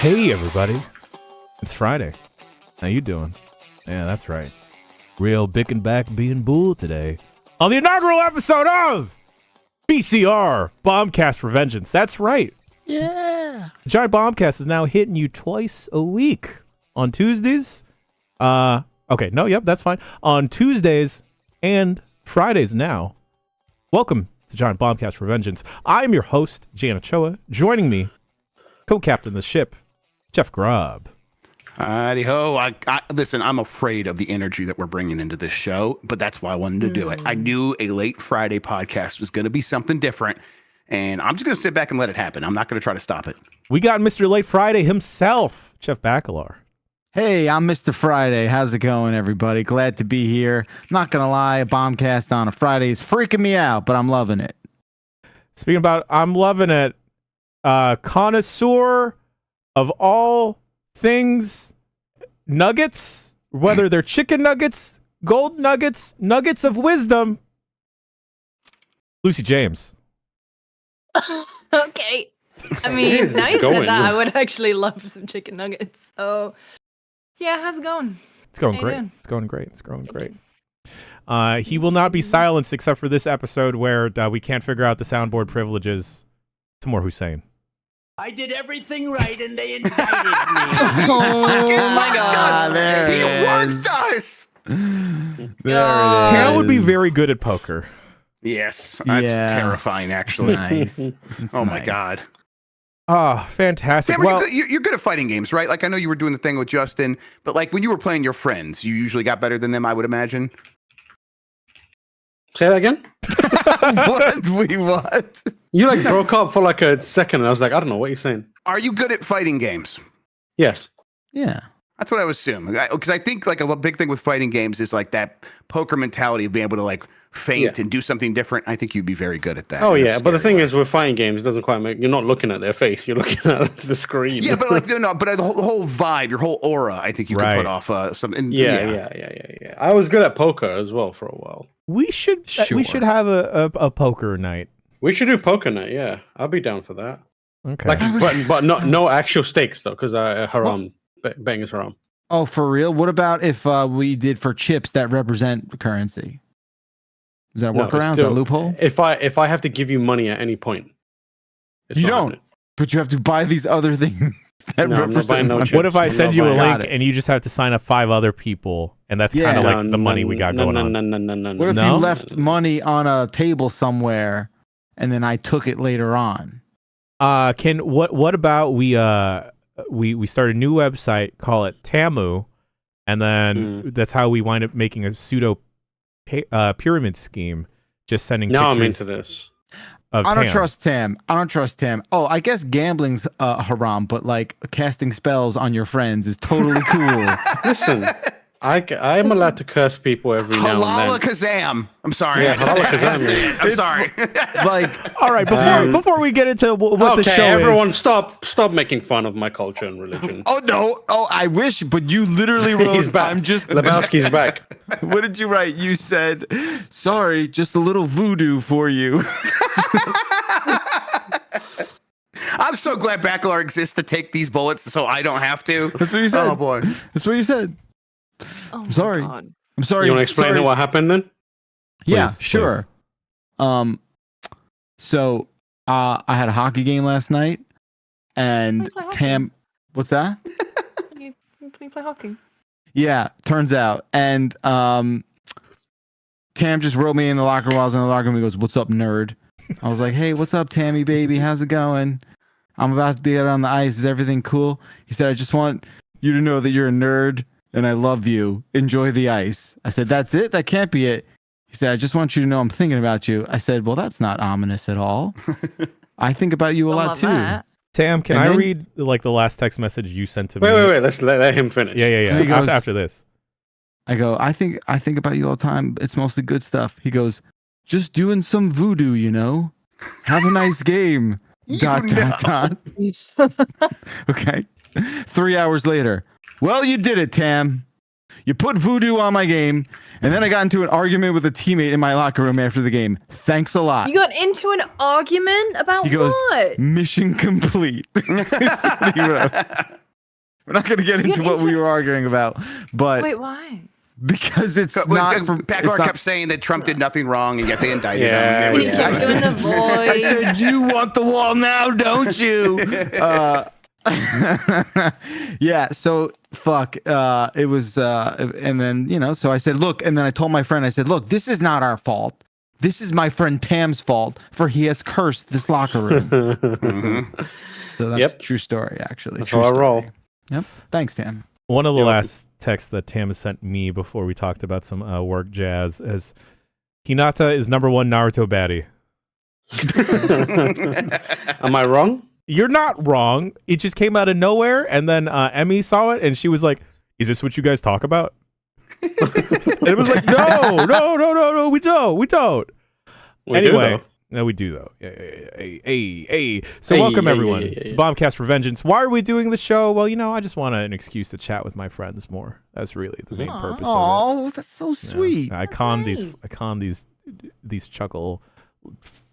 Hey everybody, it's Friday. How you doing? Yeah, that's right. Real Bick and Back being bull today on the inaugural episode of BCR, Bombcast Revengeance. That's right. Yeah. The Giant Bombcast is now hitting you twice a week on Tuesdays. That's fine. On Tuesdays and Fridays now. Welcome to Giant Bombcast Revengeance. I'm your host, Jan Ochoa. Joining me, co-captain of the ship, Jeff Grubb. Howdy ho. Listen, I'm afraid of the energy that we're bringing into this show, but that's why I wanted to do it. I knew a late Friday podcast was going to be something different, and I'm just going to sit back and let it happen. I'm not going to try to stop it. We got Mr. Late Friday himself, Jeff Bacalar. Hey, I'm Mr. Friday. How's it going, everybody? Glad to be here. Not gonna lie, a bombcast on a Friday is freaking me out, but I'm loving it. Speaking about I'm loving it, connoisseur of all things nuggets, whether they're chicken nuggets, gold nuggets, nuggets of wisdom, Lucy James. Okay. I mean, now you said that, I would actually love some chicken nuggets. So, yeah, how's it going? It's going great. It's going great. It's going great. He will not be silenced except for this episode where we can't figure out the soundboard privileges. Tamor Hussein. I did everything right and they indicted me. Oh my god. He wants us. There it is. Tam would be very good at poker. Yes, that's terrifying, actually. Nice. Oh my god. Oh, fantastic. Sam, well, you're good at fighting games, right? Like, I know you were doing the thing with Justin, but like when you were playing your friends, you usually got better than them, I would imagine. Say that again? What? You like broke up for like a second, and I was like, I don't know what you're saying. Are you good at fighting games? Yes. Yeah. That's what I would assume. Because I think like a big thing with fighting games is like that poker mentality of being able to like feint and do something different. I think you'd be very good at that. Oh yeah, but the thing is with fighting games, it doesn't quite make. You're not looking at their face. You're looking at the screen. Yeah, but like the whole vibe, your whole aura, I think you could put off something. Yeah. I was good at poker as well for a while. we should have a poker night. We should do poker night. Yeah, I'll be down for that. Okay. Like, but no actual stakes though, because haram betting is haram. Oh, for real? What about if we did for chips that represent currency? Is that a workaround? Is that a loophole? If I have to give you money at any point, You don't. But you have to buy these other things that No, I'm not buying represent no money. chips. What if I send you a Got link it. and you just have to sign up 5 other people, and that's kind of like the money we got going on? No. What if No? you left money on a table somewhere and then I took it later on? What about we start a new website, call it Tamu, and then that's how we wind up making a pseudo pyramid scheme, just sending Now I'm pictures into this. of I don't Tam. trust Tam. Oh, I guess gambling's haram, but like casting spells on your friends is totally cool. Listen, I'm allowed to curse people every now Halala and then. Kazam. I'm sorry. Yeah, halala Kazam. I'm sorry. Like, All right, before we get into what the Okay, show everyone, is, stop making fun of my culture and religion. oh no, I wish, but you literally wrote. He's back. I'm just. Lebowski's back. What did you write? You said, "Sorry, just a little voodoo for you." I'm so glad Bacalar exists to take these bullets so I don't have to. That's what you said. Oh boy. That's what you said. Oh my sorry. God. I'm sorry. You want to explain sorry. what happened then? Yeah, Please, sure. So I had a hockey game last night, and You play hockey? Tam. What's that? You play hockey. Yeah, turns out. And Tam just wrote me in the locker while I was in the locker room. He goes, "What's up, nerd?" I was like, "Hey, what's up, Tammy, baby? How's it going? I'm about to get on the ice. Is everything cool?" He said, "I just want you to know that you're a nerd and I love you. Enjoy the ice." I said, "That's it? That can't be it." He said, "I just want you to know I'm thinking about you." I said, "Well, that's not ominous at all. I think about you a lot Love too." that. Tam, can And I then- read like the last text message you sent to me? Wait. Let's let him finish. Yeah. He goes- After this. I go, I think about you all the time. It's mostly good stuff." He goes, "Just doing some voodoo, you know. Have a nice game." Dot. Okay. 3 hours later. "Well, you did it, Tam. You put voodoo on my game, and then I got into an argument with a teammate in my locker room after the game. Thanks a lot. You got into an argument about He goes, what? mission complete. We're not going to get into what we were arguing about, but Wait, why? because it's not. Packard kept saying that Trump did nothing wrong, and yet they indicted Yeah, him. You kept doing the voice. I said, you want the wall now, don't you? Yeah, so fuck. It was, and then, so I said, look, and then I told my friend, I said, look, this is not our fault. This is my friend Tam's fault, for he has cursed this locker room. Mm-hmm. So that's a true story, actually. That's True how I story. roll. Yep. Thanks, Tam. One of the last texts that Tam sent me before we talked about some work jazz is Hinata is number 1 Naruto baddie. Am I wrong? You're not wrong. It just came out of nowhere, and then Emmy saw it, and she was like, "Is this what you guys talk about?" And it was like, "No, we don't." Anyway, no, we do though. Hey. So welcome everyone to Bombcast Revengeance. Why are we doing the show? Well, I just want an excuse to chat with my friends more. That's really the main purpose of it. Oh, that's so sweet. I con these chuckle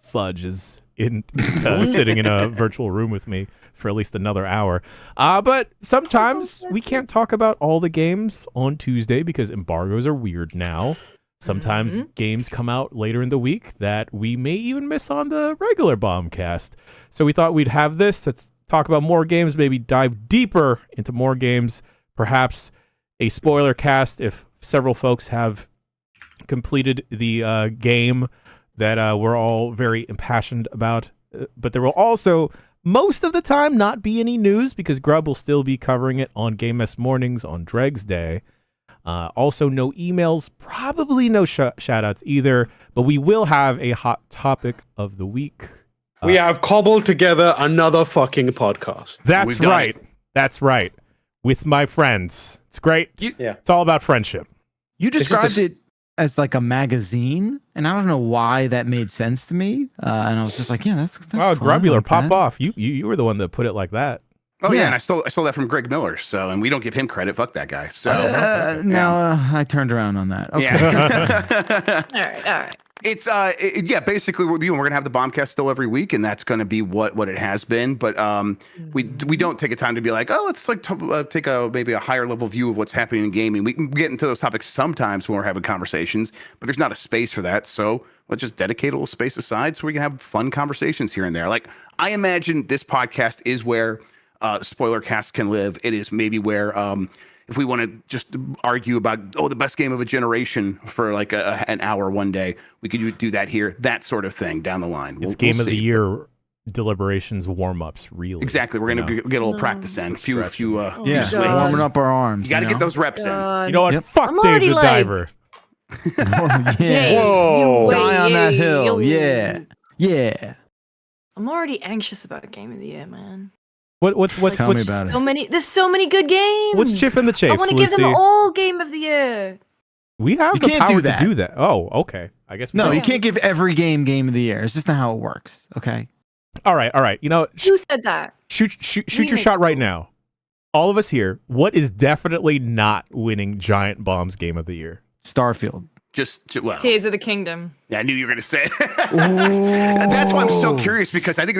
fudges into sitting in a virtual room with me for at least another hour. But sometimes we can't talk about all the games on Tuesday because embargoes are weird now. Sometimes games come out later in the week that we may even miss on the regular Bombcast. So we thought we'd have this to talk about more games, maybe dive deeper into more games, perhaps a spoiler cast if several folks have completed the game that we're all very impassioned about. But there will also, most of the time, not be any news because Grub will still be covering it on Game Mess Mornings on Dregs Day. Also, no emails, probably no shout-outs either, but we will have a hot topic of the week. We have cobbled together another fucking podcast. That's right. That's right. With my friends. It's great. It's all about friendship. You described it as like a magazine, and I don't know why that made sense to me. And I was just like, yeah, that's oh, fun, Grubular, like pop that. off. You were the one that put it like that. Oh yeah, and I stole that from Greg Miller. So, and we don't give him credit. Fuck that guy. So I turned around on that. Okay. Yeah. All right. It's basically we're gonna have the Bombcast still every week, and that's gonna be what it has been. But we don't take a time to be like, oh, let's like take maybe a higher level view of what's happening in gaming. We can get into those topics sometimes when we're having conversations, but there's not a space for that. So let's just dedicate a little space aside so we can have fun conversations here and there. Like I imagine this podcast is where spoiler casts can live. It is maybe where if we want to just argue about the best game of a generation for like an hour one day, we could do that here. That sort of thing down the line. It's game of the year deliberations warm-ups. Really, exactly. We're gonna get a little practice in. Few warming up our arms. You got to get those reps in. You know what? Fuck Dave the Diver. Whoa! Die on that hill. Yeah. I'm already anxious about Game of the Year, man. What's Tell me about it. There's so many good games. What's Chip in the Chase? I want to give them all Game of the Year. We have the power to do that. Oh, okay. I guess you can't give every game of the year. It's just not how it works. Okay. All right. Who said that? Shoot your shot right now. All of us here. What is definitely not winning Giant Bomb's Game of the Year? Starfield. Tears of the Kingdom. Yeah, I knew you were gonna say it. That's why I'm so curious because I think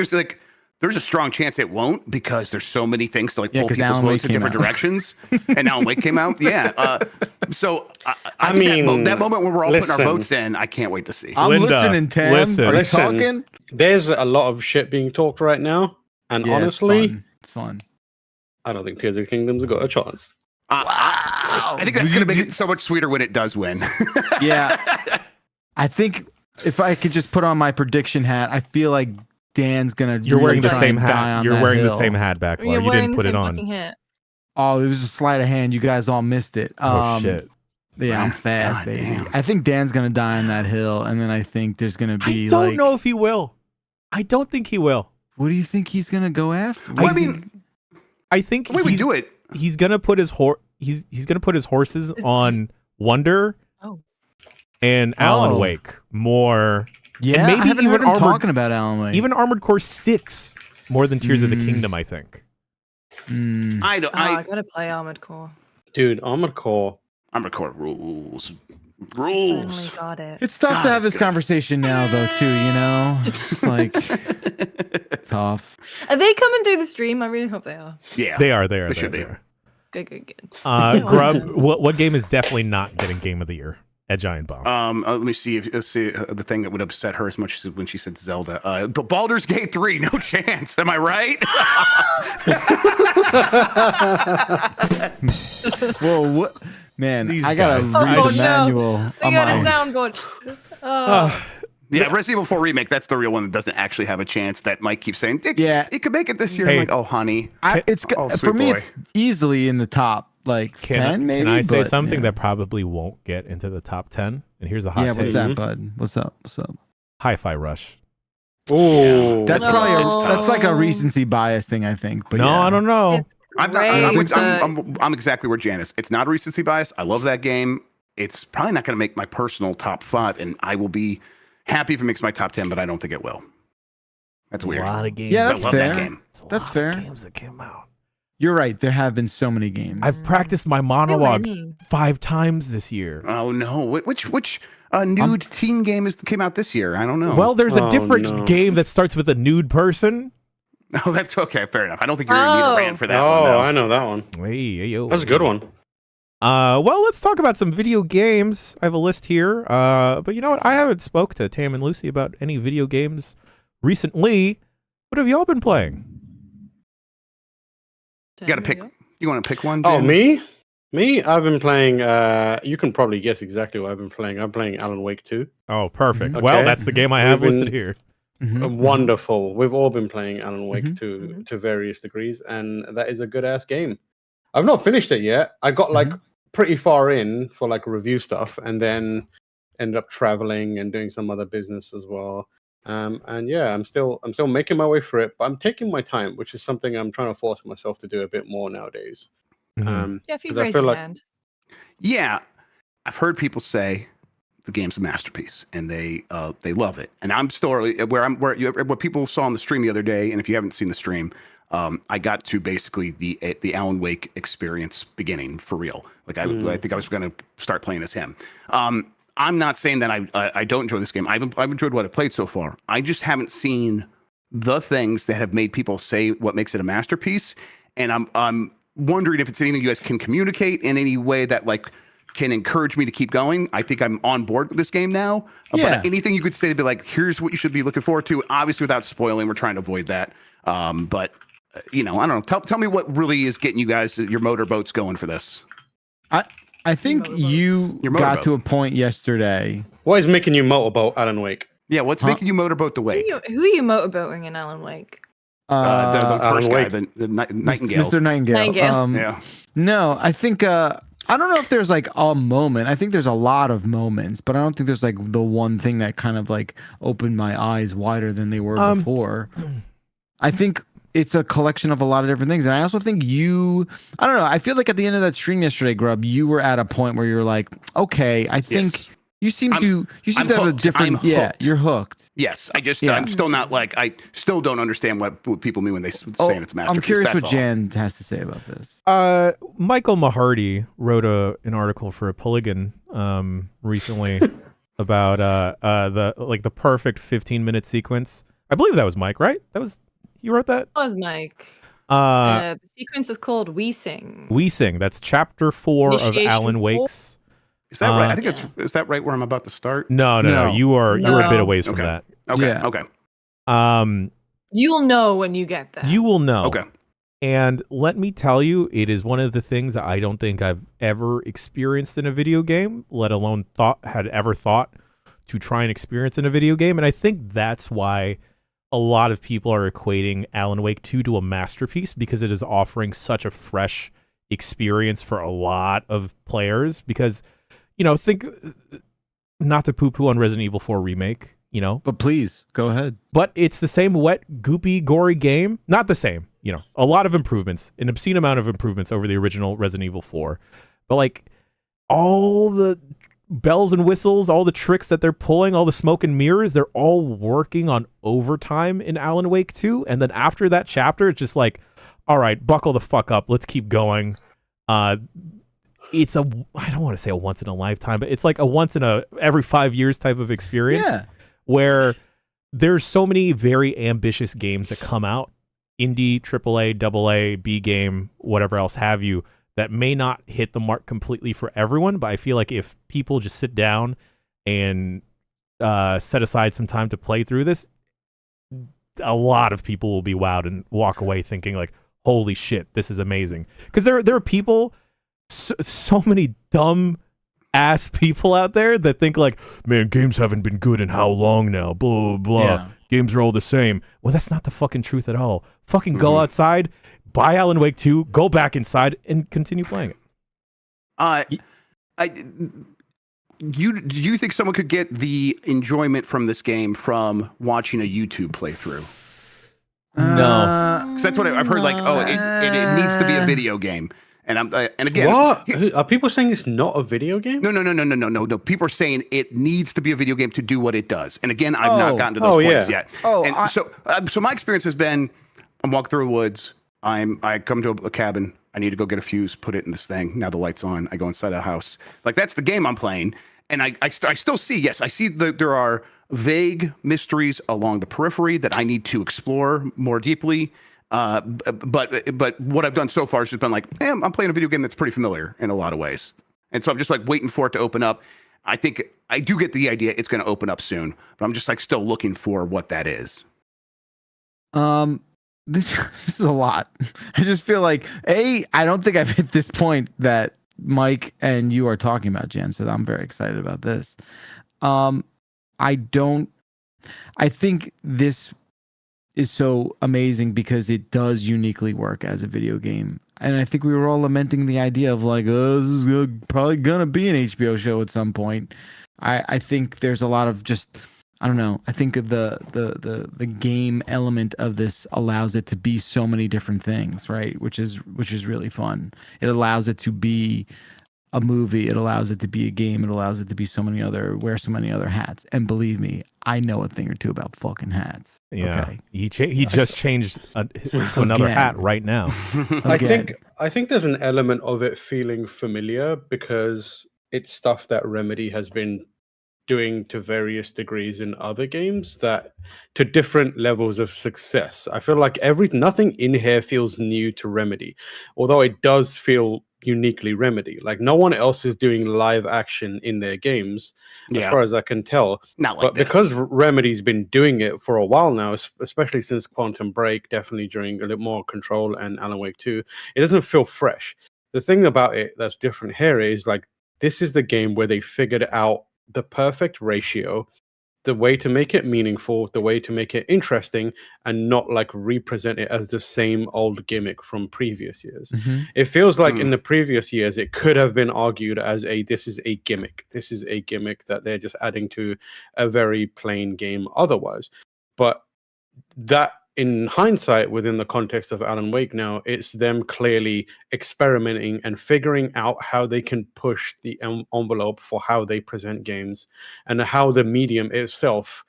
there's a strong chance it won't because there's so many things to like pull people's votes in different directions. And Alan Wake came out. Yeah. So I mean, that moment when we're all putting our votes in, I can't wait to see. I'm listening, Tam. Are you talking? There's a lot of shit being talked right now. And honestly, it's fun. I don't think Tears of the Kingdom's got a chance. I think that's going to make it so much sweeter when it does win. Yeah. I think if I could just put on my prediction hat, I feel like Dan's going to. You're wearing the same hat. You're wearing the same hat, Backlar. You didn't put it on. Oh, it was a sleight of hand. You guys all missed it. Oh, shit. Yeah, I'm fast, baby. Damn. I think Dan's going to die on that hill, and then I think there's going to be I don't know if he will. I don't think he will. What do you think he's going to go after? I think the way we do it. He's gonna put his he's gonna put his horses on Wonder and Alan Wake more. Yeah, maybe I haven't even heard him talking about Alan Wake. Even Armored Core 6 more than Tears of the Kingdom, I think. I gotta play Armored Core. Dude, Armored Core. I'm recording rules. Finally got it. It's tough to have this conversation now, though, too. It's like tough. Are they coming through the stream? I really hope they are. Yeah, They are. They should be. Good. Grub, what game is definitely not getting Game of the Year at Giant Bomb? Let me see the thing that would upset her as much as when she said Zelda. But Baldur's Gate 3, no chance. Am I right? Whoa, what? Man, These I gotta guys. read Oh, the no. manual. We got a soundboard. Yeah, Resident Evil 4 Remake, that's the real one that doesn't actually have a chance. That Mike keeps saying, it could make it this year. Hey. I'm like, oh, honey. For sweet me, boy. it's easily in the top, like 10, maybe. Can I say but, something yeah. that probably won't get into the top 10? And here's a hot Yeah, take. what's that, bud? What's up? Hi-Fi Rush. Oh, That's No. probably that's like a recency bias thing, I think. But No, yeah. I don't know. It's great. I'm exactly where Jan is. It's not a recency bias. I love that game. It's probably not going to make my personal top 5, and I will be happy if it makes my top 10, but I don't think it will. That's weird. A lot of games. Yeah, I that's love fair. that game. That's fair. Games that came out. You're right. There have been so many games. I've practiced my monologue 5 times this year. Oh no! Which nude teen game came out this year? I don't know. Well, there's a different game that starts with a nude person. Oh, that's okay. Fair enough. I don't think you're gonna need a rant for that one. Oh, though. I know that one. Yo. That's a good one. Well, let's talk about some video games. I have a list here. But you know what? I haven't spoke to Tam and Lucy about any video games recently. What have y'all been playing? You gotta pick. You want to pick one? Oh, Jan? me? Me? I've been playing. You can probably guess exactly what I've been playing. I'm playing Alan Wake 2. Oh, perfect. Okay. Well, that's the game I have We've been- listed here. Wonderful. We've all been playing Alan Wake to various degrees, and that is a good ass game. I've not finished it yet. I got like pretty far in for like review stuff, and then ended up traveling and doing some other business as well. And yeah, I'm still making my way through it, but I'm taking my time, which is something I'm trying to force myself to do a bit more nowadays. Jeff, you've 'cause I raised feel your like- hand. Yeah, I've heard people say the game's a masterpiece, and they love it. And I'm still what people saw on the stream the other day. And if you haven't seen the stream, I got to basically the Alan Wake experience beginning for real. Like I think I was going to start playing as him. I'm not saying that I don't enjoy this game. I've enjoyed what I've played so far. I just haven't seen the things that have made people say what makes it a masterpiece. And I'm wondering if it's anything you guys can communicate in any way that like can encourage me to keep going. I think I'm on board with this game now. Yeah. But anything you could say to be like, here's what you should be looking forward to. Obviously, without spoiling, we're trying to avoid that. But I don't know. Tell me what really is getting you guys your motorboats going for this. I think you Your got motorboat. to a point yesterday. What is making you motorboat Alan Wake? Yeah, what's making you motorboat the Wake? Who are you motorboating in Alan Wake? The Alan first guy, Wake. the Nightingale. Mr. Nightingale. Yeah. No, I think I don't know if there's like a moment. I think there's a lot of moments, but I don't think there's like the one thing that kind of like opened my eyes wider than they were before. I think it's a collection of a lot of different things. And I also think I don't know, I feel like at the end of that stream yesterday, Grub, you were at a point where you're like, okay, I think Yes. you seem I'm to have a hooked. different, I'm hooked. you're hooked. Yes, Yeah. I'm still not like, I still don't understand what people mean when they saying it's a masterpiece. I'm curious That's what all. Jan has to say about this. Michael Mahardy wrote an article for Polygon recently about the perfect 15-minute sequence. I believe that was Mike, right? You wrote that? That was Mike. The sequence is called We Sing. We Sing. That's chapter 4 Initiation of Alan 4? Wake's. Is that right? I think Yeah. is that right where I'm about to start? No. No. You are a bit No. away from Okay. that. Okay. Yeah. Okay. You'll know when you get there. You will know. Okay. And let me tell you, it is one of the things that I don't think I've ever experienced in a video game, let alone had ever thought to try and experience in a video game. And I think that's why a lot of people are equating Alan Wake 2 to a masterpiece, because it is offering such a fresh experience for a lot of players. Because, think, not to poo-poo on Resident Evil 4 Remake, But please, go ahead. but it's the same wet, goopy, gory game. Not the same, a lot of improvements, an obscene amount of improvements over the original Resident Evil 4. But like all the bells and whistles, all the tricks that they're pulling, all the smoke and mirrors, they're all working on overtime in Alan Wake 2. And then after that chapter, it's just like, all right, buckle the fuck up. Let's keep going. it's I don't want to say a once in a lifetime, but it's like a once in a every 5 years type of experience where there's so many very ambitious games that come out, indie, AAA, AA, B game, whatever else have you, that may not hit the mark completely for everyone. But I feel like if people just sit down and set aside some time to play through this, a lot of people will be wowed and walk away thinking like, holy shit, this is amazing. Because there are people, so many dumb ass people out there that think like, man, games haven't been good in how long now, blah, blah, blah. Yeah. Games are all the same. Well, that's not the fucking truth at all. Fucking go outside, buy Alan Wake 2, go back inside, and continue playing it. Do you think someone could get the enjoyment from this game from watching a YouTube playthrough? No. Because that's what I've heard, like, it needs to be a video game. And again, what are people saying? It's not a video game? No. People are saying it needs to be a video game to do what it does. And again, I've not gotten to those points yet. So my experience has been, I'm walking through the woods. I come to a cabin. I need to go get a fuse, put it in this thing. Now the light's on. I go inside the house. Like, that's the game I'm playing. And I still see, yes, I see there are vague mysteries along the periphery that I need to explore more deeply. But what I've done so far has just been like, I'm playing a video game that's pretty familiar in a lot of ways. And so I'm just like waiting for it to open up. I think I do get the idea it's going to open up soon, but I'm just like still looking for what that is. This is a lot. I just feel like, I don't think I've hit this point that Mike and you are talking about, Jen, so I'm very excited about this. I think this is so amazing because it does uniquely work as a video game. And I think we were all lamenting the idea of like, this is probably gonna be an HBO show at some point. I think there's a lot of just, I don't know. I think the game element of this allows it to be so many different things, right? Which is really fun. It allows it to be a movie. It allows it to be a game. It allows it to be wear so many other hats. And believe me, I know a thing or two about fucking hats. Yeah, okay? He just changed to another hat right now. I think there's an element of it feeling familiar because it's stuff that Remedy has been doing to various degrees in other games, that to different levels of success. I feel like nothing in here feels new to Remedy, although it does feel uniquely Remedy. Like, no one else is doing live action in their games, as far as I can tell. Not like but because Remedy's been doing it for a while now, especially since Quantum Break, definitely during a little more Control and Alan Wake 2, it doesn't feel fresh. The thing about it that's different here is like, this is the game where they figured out the perfect ratio, the way to make it meaningful, the way to make it interesting, and not like represent it as the same old gimmick from previous years. It feels like in the previous years, it could have been argued as this is a gimmick. This is a gimmick that they're just adding to a very plain game otherwise. But that, in hindsight, within the context of Alan Wake now, it's them clearly experimenting and figuring out how they can push the envelope for how they present games and how the medium itself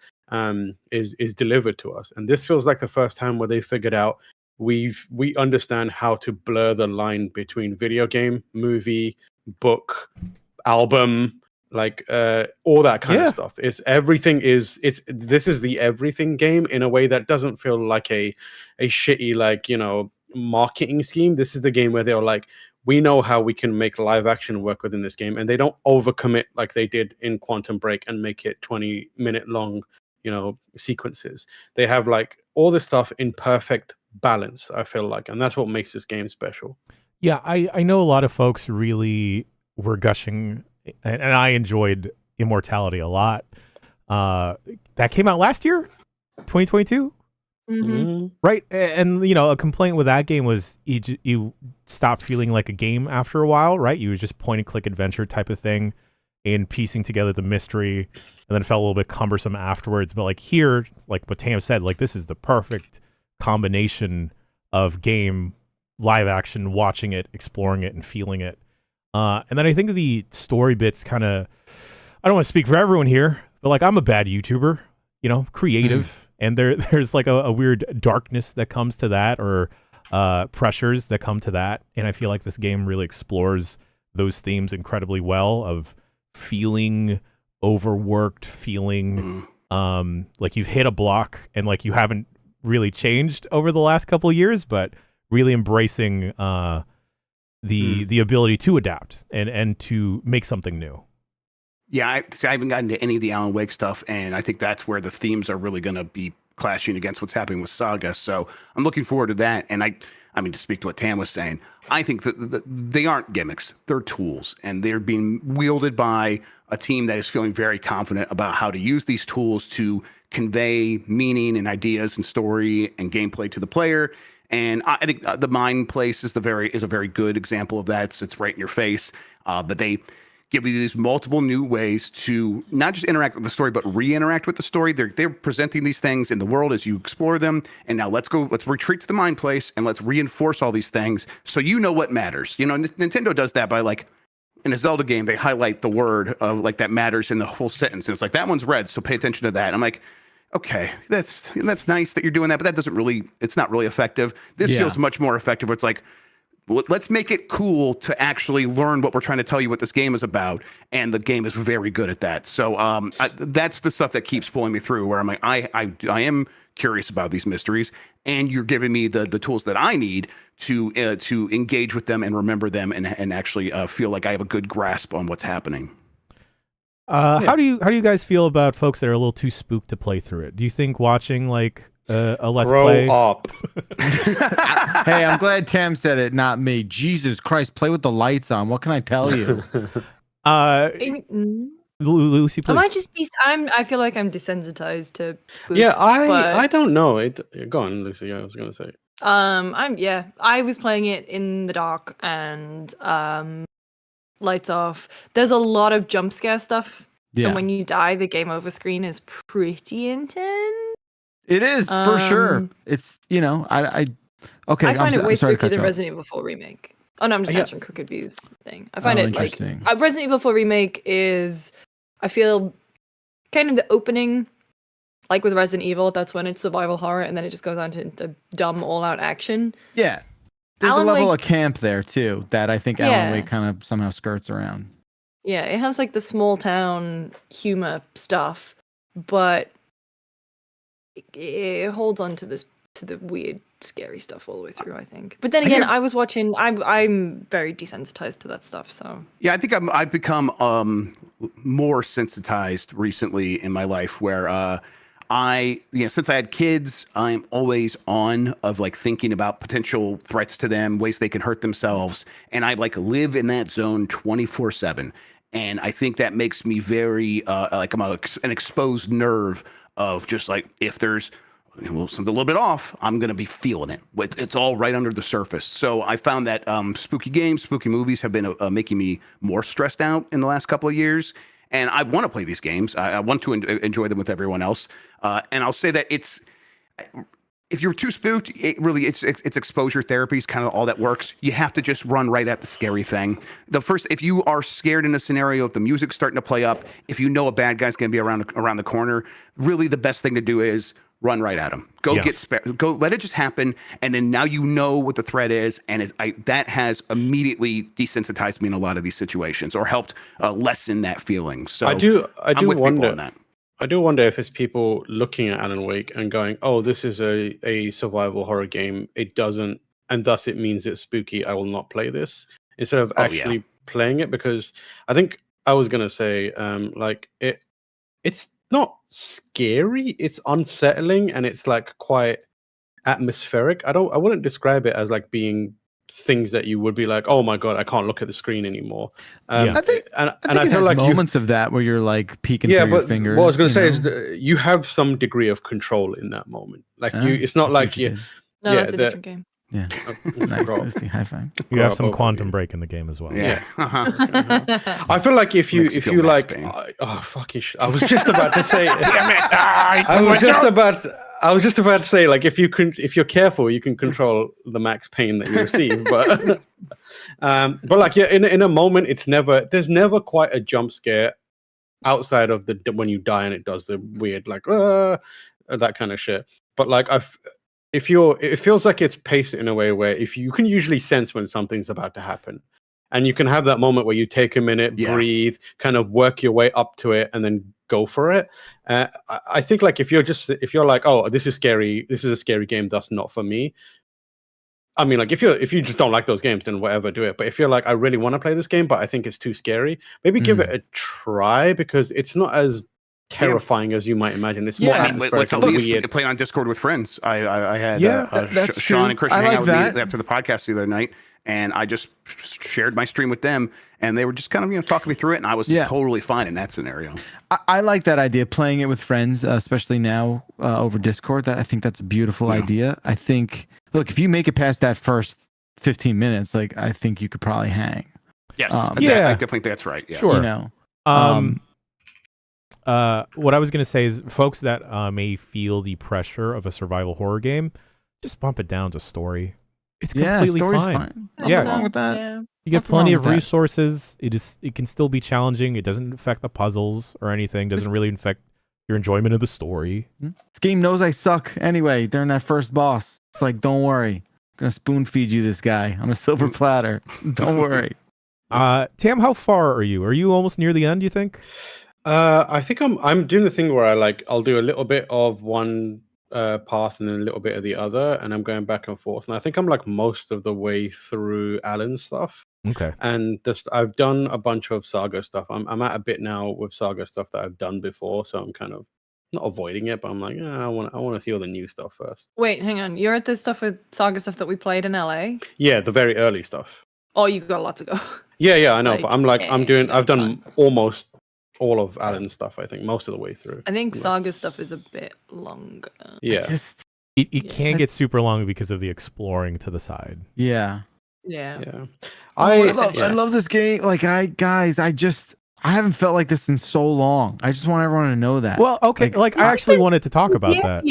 is delivered to us. And this feels like the first time where they figured out we understand how to blur the line between video game, movie, book, album, like all that kind of stuff. This is the everything game in a way that doesn't feel like a shitty, like, marketing scheme. This is the game where they're like, we know how we can make live action work within this game, and they don't overcommit like they did in Quantum Break and make it 20-minute long sequences. They have like all this stuff in perfect balance, I feel like, and that's what makes this game special. Yeah, I know a lot of folks really were gushing, and I enjoyed Immortality a lot. That came out last year, 2022, right? And a complaint with that game was you stopped feeling like a game after a while, right? You was just point and click adventure type of thing, and piecing together the mystery, and then it felt a little bit cumbersome afterwards. But like here, like what Tam said, like this is the perfect combination of game, live action, watching it, exploring it, and feeling it. And then I think the story bits kind of, I don't want to speak for everyone here, but like I'm a bad YouTuber, creative, and there's like a weird darkness that comes to that, or pressures that come to that. And I feel like this game really explores those themes incredibly well of feeling overworked, feeling like you've hit a block and like you haven't really changed over the last couple of years, but really embracing the ability to adapt and to make something new. Yeah, I haven't gotten to any of the Alan Wake stuff, and I think that's where the themes are really going to be clashing against what's happening with Saga. So I'm looking forward to that. And I mean, to speak to what Tam was saying, I think that they aren't gimmicks; they're tools, and they're being wielded by a team that is feeling very confident about how to use these tools to convey meaning and ideas and story and gameplay to the player. And I think the Mind Place is a very good example of that. It's right in your face, but they give you these multiple new ways to not just interact with the story, but re-interact with the story. They're presenting these things in the world as you explore them. And now let's retreat to the Mind Place and let's reinforce all these things so you know what matters. You know, Nintendo does that by like, in a Zelda game, they highlight the word of like that matters in the whole sentence. And it's like, that one's red, so pay attention to that. I'm like, okay, that's nice that you're doing that, but it's not really effective. This feels much more effective where it's like, let's make it cool to actually learn what we're trying to tell you what this game is about. And the game is very good at that. So that's the stuff that keeps pulling me through where I'm like, I am curious about these mysteries and you're giving me the tools that I need to engage with them and remember them and actually feel like I have a good grasp on what's happening. How do you guys feel about folks that are a little too spooked to play through it? Do you think watching like a let's play? Up. Hey, I'm glad Tam said it, not me. Jesus Christ, play with the lights on. What can I tell you? Lucy, please. Am I just? I feel like I'm desensitized to spooks. Yeah, I don't know. Go on, Lucy. I was gonna say. I was playing it in the dark and lights off. There's a lot of jump scare stuff. Yeah. And when you die, the game over screen is pretty intense. It is for sure. It's I find it way sorry spookier than Resident Evil 4 remake. Oh no, I'm just answering Crooked Views thing. I find it like Resident Evil 4 remake is, I feel, kind of the opening, like with Resident Evil. That's when it's survival horror, and then it just goes on to dumb all-out action. Yeah, there's a level of camp there too that I think Alan Wake kind of somehow skirts around. Yeah, it has like the small town humor stuff, but it holds on to the weird, scary stuff all the way through, I think. But then again, I was watching. I'm very desensitized to that stuff. So yeah, I think I've become more sensitized recently in my life, where since I had kids, I'm always on of like thinking about potential threats to them, ways they can hurt themselves, and I like live in that zone 24/7. And I think that makes me very like I'm an exposed nerve of just like, if there's something a little bit off, I'm going to be feeling it. It's all right under the surface. So I found that spooky games, spooky movies have been making me more stressed out in the last couple of years. And I want to play these games. I want to enjoy them with everyone else. And I'll say that if you're too spooked, it's exposure therapy is kind of all that works. You have to just run right at the scary thing. If you are scared in a scenario, if the music's starting to play up, if you know a bad guy's going to be around the corner, really the best thing to do is run right at him. Go let it just happen, and then now you know what the threat is, and that has immediately desensitized me in a lot of these situations, or helped lessen that feeling. So I do wonder. I do wonder if it's people looking at Alan Wake and going, "Oh, this is a survival horror game. It doesn't, and thus it means it's spooky. I will not play this." Instead of actually playing it, because I think I was gonna say, it's not scary. It's unsettling, and it's like quite atmospheric. I wouldn't describe it as like being things that you would be like, oh my god, I can't look at the screen anymore. I think I feel like moments of that where you're like peeking through your fingers. What I was going to say is you have some degree of control in that moment. Like it's not like you. No, it's a different game. Yeah, nice. Lucy, high five. You have some quantum break in the game as well. Yeah. I feel like if you like, fucking shit. I was just about to say. Damn it! I was just about to say, like, if you're careful, you can control the max pain that you receive. But like, yeah, in a moment, there's never quite a jump scare outside of when you die and it does the weird like that kind of shit. But like it feels like it's paced in a way where if you can usually sense when something's about to happen, and you can have that moment where you take a minute, breathe, kind of work your way up to it, and then go for it. I think like if you're like, oh, this is scary, this is a scary game, that's not for me. I mean, like if you just don't like those games, then whatever, do it. But if you're like, I really want to play this game, but I think it's too scary, maybe give it a try, because it's not as terrifying as you might imagine. It's more atmospheric and weird. Playing on Discord with friends. I had that's Sean and Christian hang out with me after the podcast the other night, and I just shared my stream with them, and they were just kind of talking me through it, and I was totally fine in that scenario. I like that idea, playing it with friends, especially now over Discord. I think that's a beautiful idea. I think, look, if you make it past that first 15 minutes, like I think you could probably hang. Yes, I definitely think that's right. Yeah. Sure. You know, what I was going to say is, folks that may feel the pressure of a survival horror game, just bump it down to story. It's completely fine. Nothing wrong with that. Yeah. You get plenty of resources. It can still be challenging. It doesn't affect the puzzles or anything. Doesn't really affect your enjoyment of the story. This game knows I suck anyway during that first boss. It's like, don't worry. I'm going to spoon feed you this guy on a silver platter. Don't worry. Tam, how far are you? Are you almost near the end, you think? I think I'm doing the thing where I'll do a little bit of one path and then a little bit of the other, and I'm going back and forth. And I think I'm like most of the way through Alan's stuff. Okay. And I've done a bunch of Saga stuff. I'm at a bit now with Saga stuff that I've done before, so I'm kind of not avoiding it, but I'm like, I want to see all the new stuff first. Wait, hang on. You're at this stuff with Saga stuff that we played in LA? Yeah, the very early stuff. Oh, you got a lot to go. Yeah, I know. But I've done almost all of Alan's stuff, I think, most of the way through. I think Saga stuff is a bit longer. Yeah. It can get super long because of the exploring to the side. Yeah. I love this game. Like I haven't felt like this in so long. I just want everyone to know that. Well, okay, like I actually wanted to talk about that.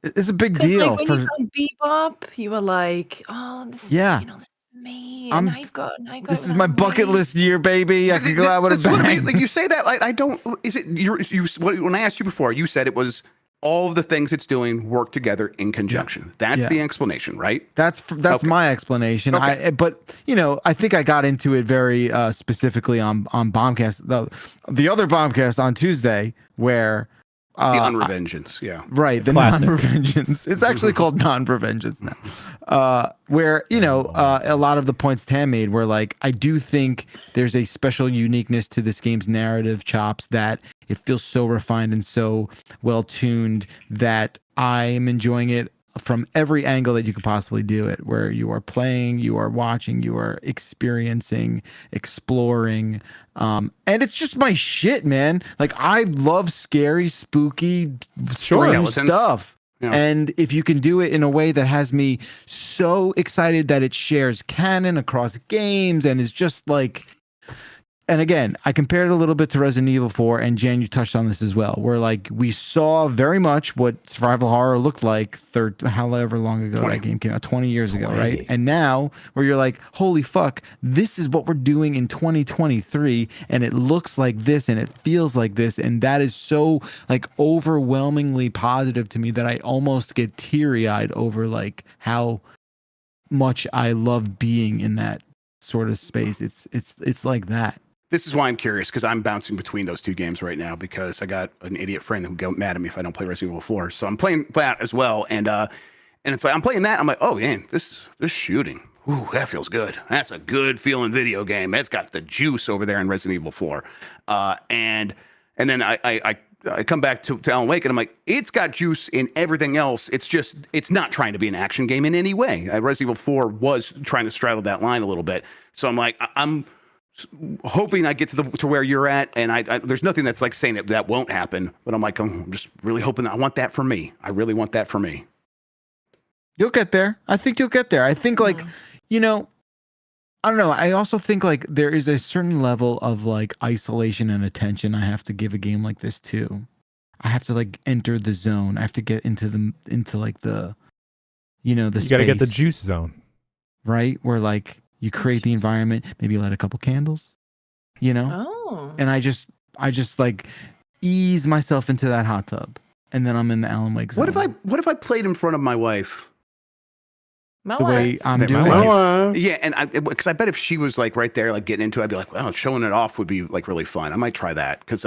It's a big deal. Like when you found Bebop, you were like, oh, this is, this is me, and I've got this is my bucket list year, baby. I can go out with a bang. Like you say that, like I don't. Is it you? When I asked you before, you said it was all of the things it's doing work together in conjunction. That's the explanation, right? That's my explanation. Okay. But I think I got into it very specifically on Bombcast, the other Bombcast on Tuesday, where the Unrevengeance, right, the non-revengeance. It's actually called non-revengeance now. Where a lot of the points Tam made were like, I do think there's a special uniqueness to this game's narrative chops, that it feels so refined and so well tuned that I am enjoying it from every angle that you could possibly do it, where you are playing, you are watching, you are experiencing, exploring, and it's just my shit, man. Like I love scary, spooky, stuff. Yeah. And if you can do it in a way that has me so excited that it shares canon across games and is just like, and again, I compared it a little bit to Resident Evil 4, and Jan, you touched on this as well, where like we saw very much what survival horror looked like however long ago that game came out, 20 years ago, right? And now where you're like, holy fuck, this is what we're doing in 2023, and it looks like this and it feels like this, and that is so like overwhelmingly positive to me that I almost get teary-eyed over like how much I love being in that sort of space. It's like that. This is why I'm curious, because I'm bouncing between those two games right now, because I got an idiot friend who go mad at me if I don't play Resident Evil 4. So I'm playing that as well, and it's like I'm playing that. I'm like, oh man, this shooting, ooh, that feels good. That's a good feeling video game. It's got the juice over there in Resident Evil 4, and then I come back to Alan Wake, and I'm like, it's got juice in everything else. It's not trying to be an action game in any way. Resident Evil 4 was trying to straddle that line a little bit. So I'm like, I'm hoping I get to where you're at, and I there's nothing that's like saying that won't happen, but I'm like, I'm just really hoping that I want that for me. I really want that for me. You'll get there. I think you'll get there. I think like, I don't know. I also think like there is a certain level of like isolation and attention I have to give a game like this too. I have to like enter the zone. I have to get into like the, the you space. got to get the juice zone, right? Where like you create the environment, maybe light a couple candles, and I just like ease myself into that hot tub, and then I'm in the Alan Wake zone. What if I played in front of my wife? My the way wife. I'm They're doing my it. Yeah, and because I bet if she was like right there, like getting into it, I'd be like, well, showing it off would be like really fun. I might try that because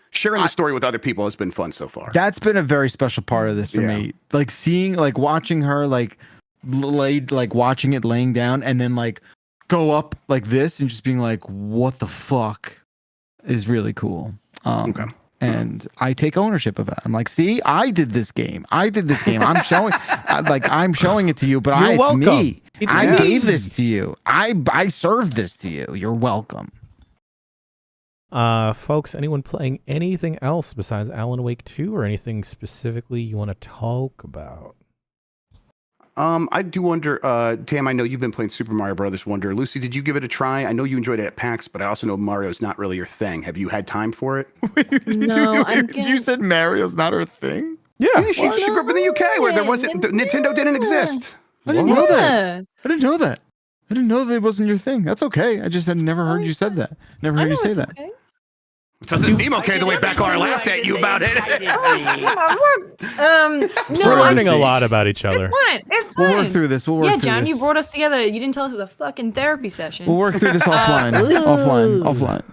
sharing the story with other people has been fun so far. That's been a very special part of this for me. Like seeing, like watching her, like laid, like watching it laying down, and then like go up like this, and just being like, "What the fuck?" is really cool. Okay. And I take ownership of it. I'm like, see, I did this game. I'm showing, I'm showing it to you, but You're it's welcome. me. I me. gave this to you. I served this to you. You're welcome. Folks, anyone playing anything else besides Alan Wake 2 or anything specifically you want to talk about? I do wonder, Tam, I know you've been playing Super Mario Brothers Wonder. Lucy, did you give it a try? I know you enjoyed it at PAX, but I also know Mario's not really your thing. Have you had time for it? No, You said Mario's not her thing? Yeah. She grew up in the UK where there wasn't Nintendo didn't exist. I didn't know that. I didn't know that. I didn't know that it wasn't your thing. That's okay. I just had never heard you said that. Never heard you say that. Okay. It doesn't seem okay the way Backlar laughed at you about it. We're learning a lot about each other. It's fine. We'll work through this. Yeah, John, you brought us together. You didn't tell us it was a fucking therapy session. We'll work through this offline. Offline.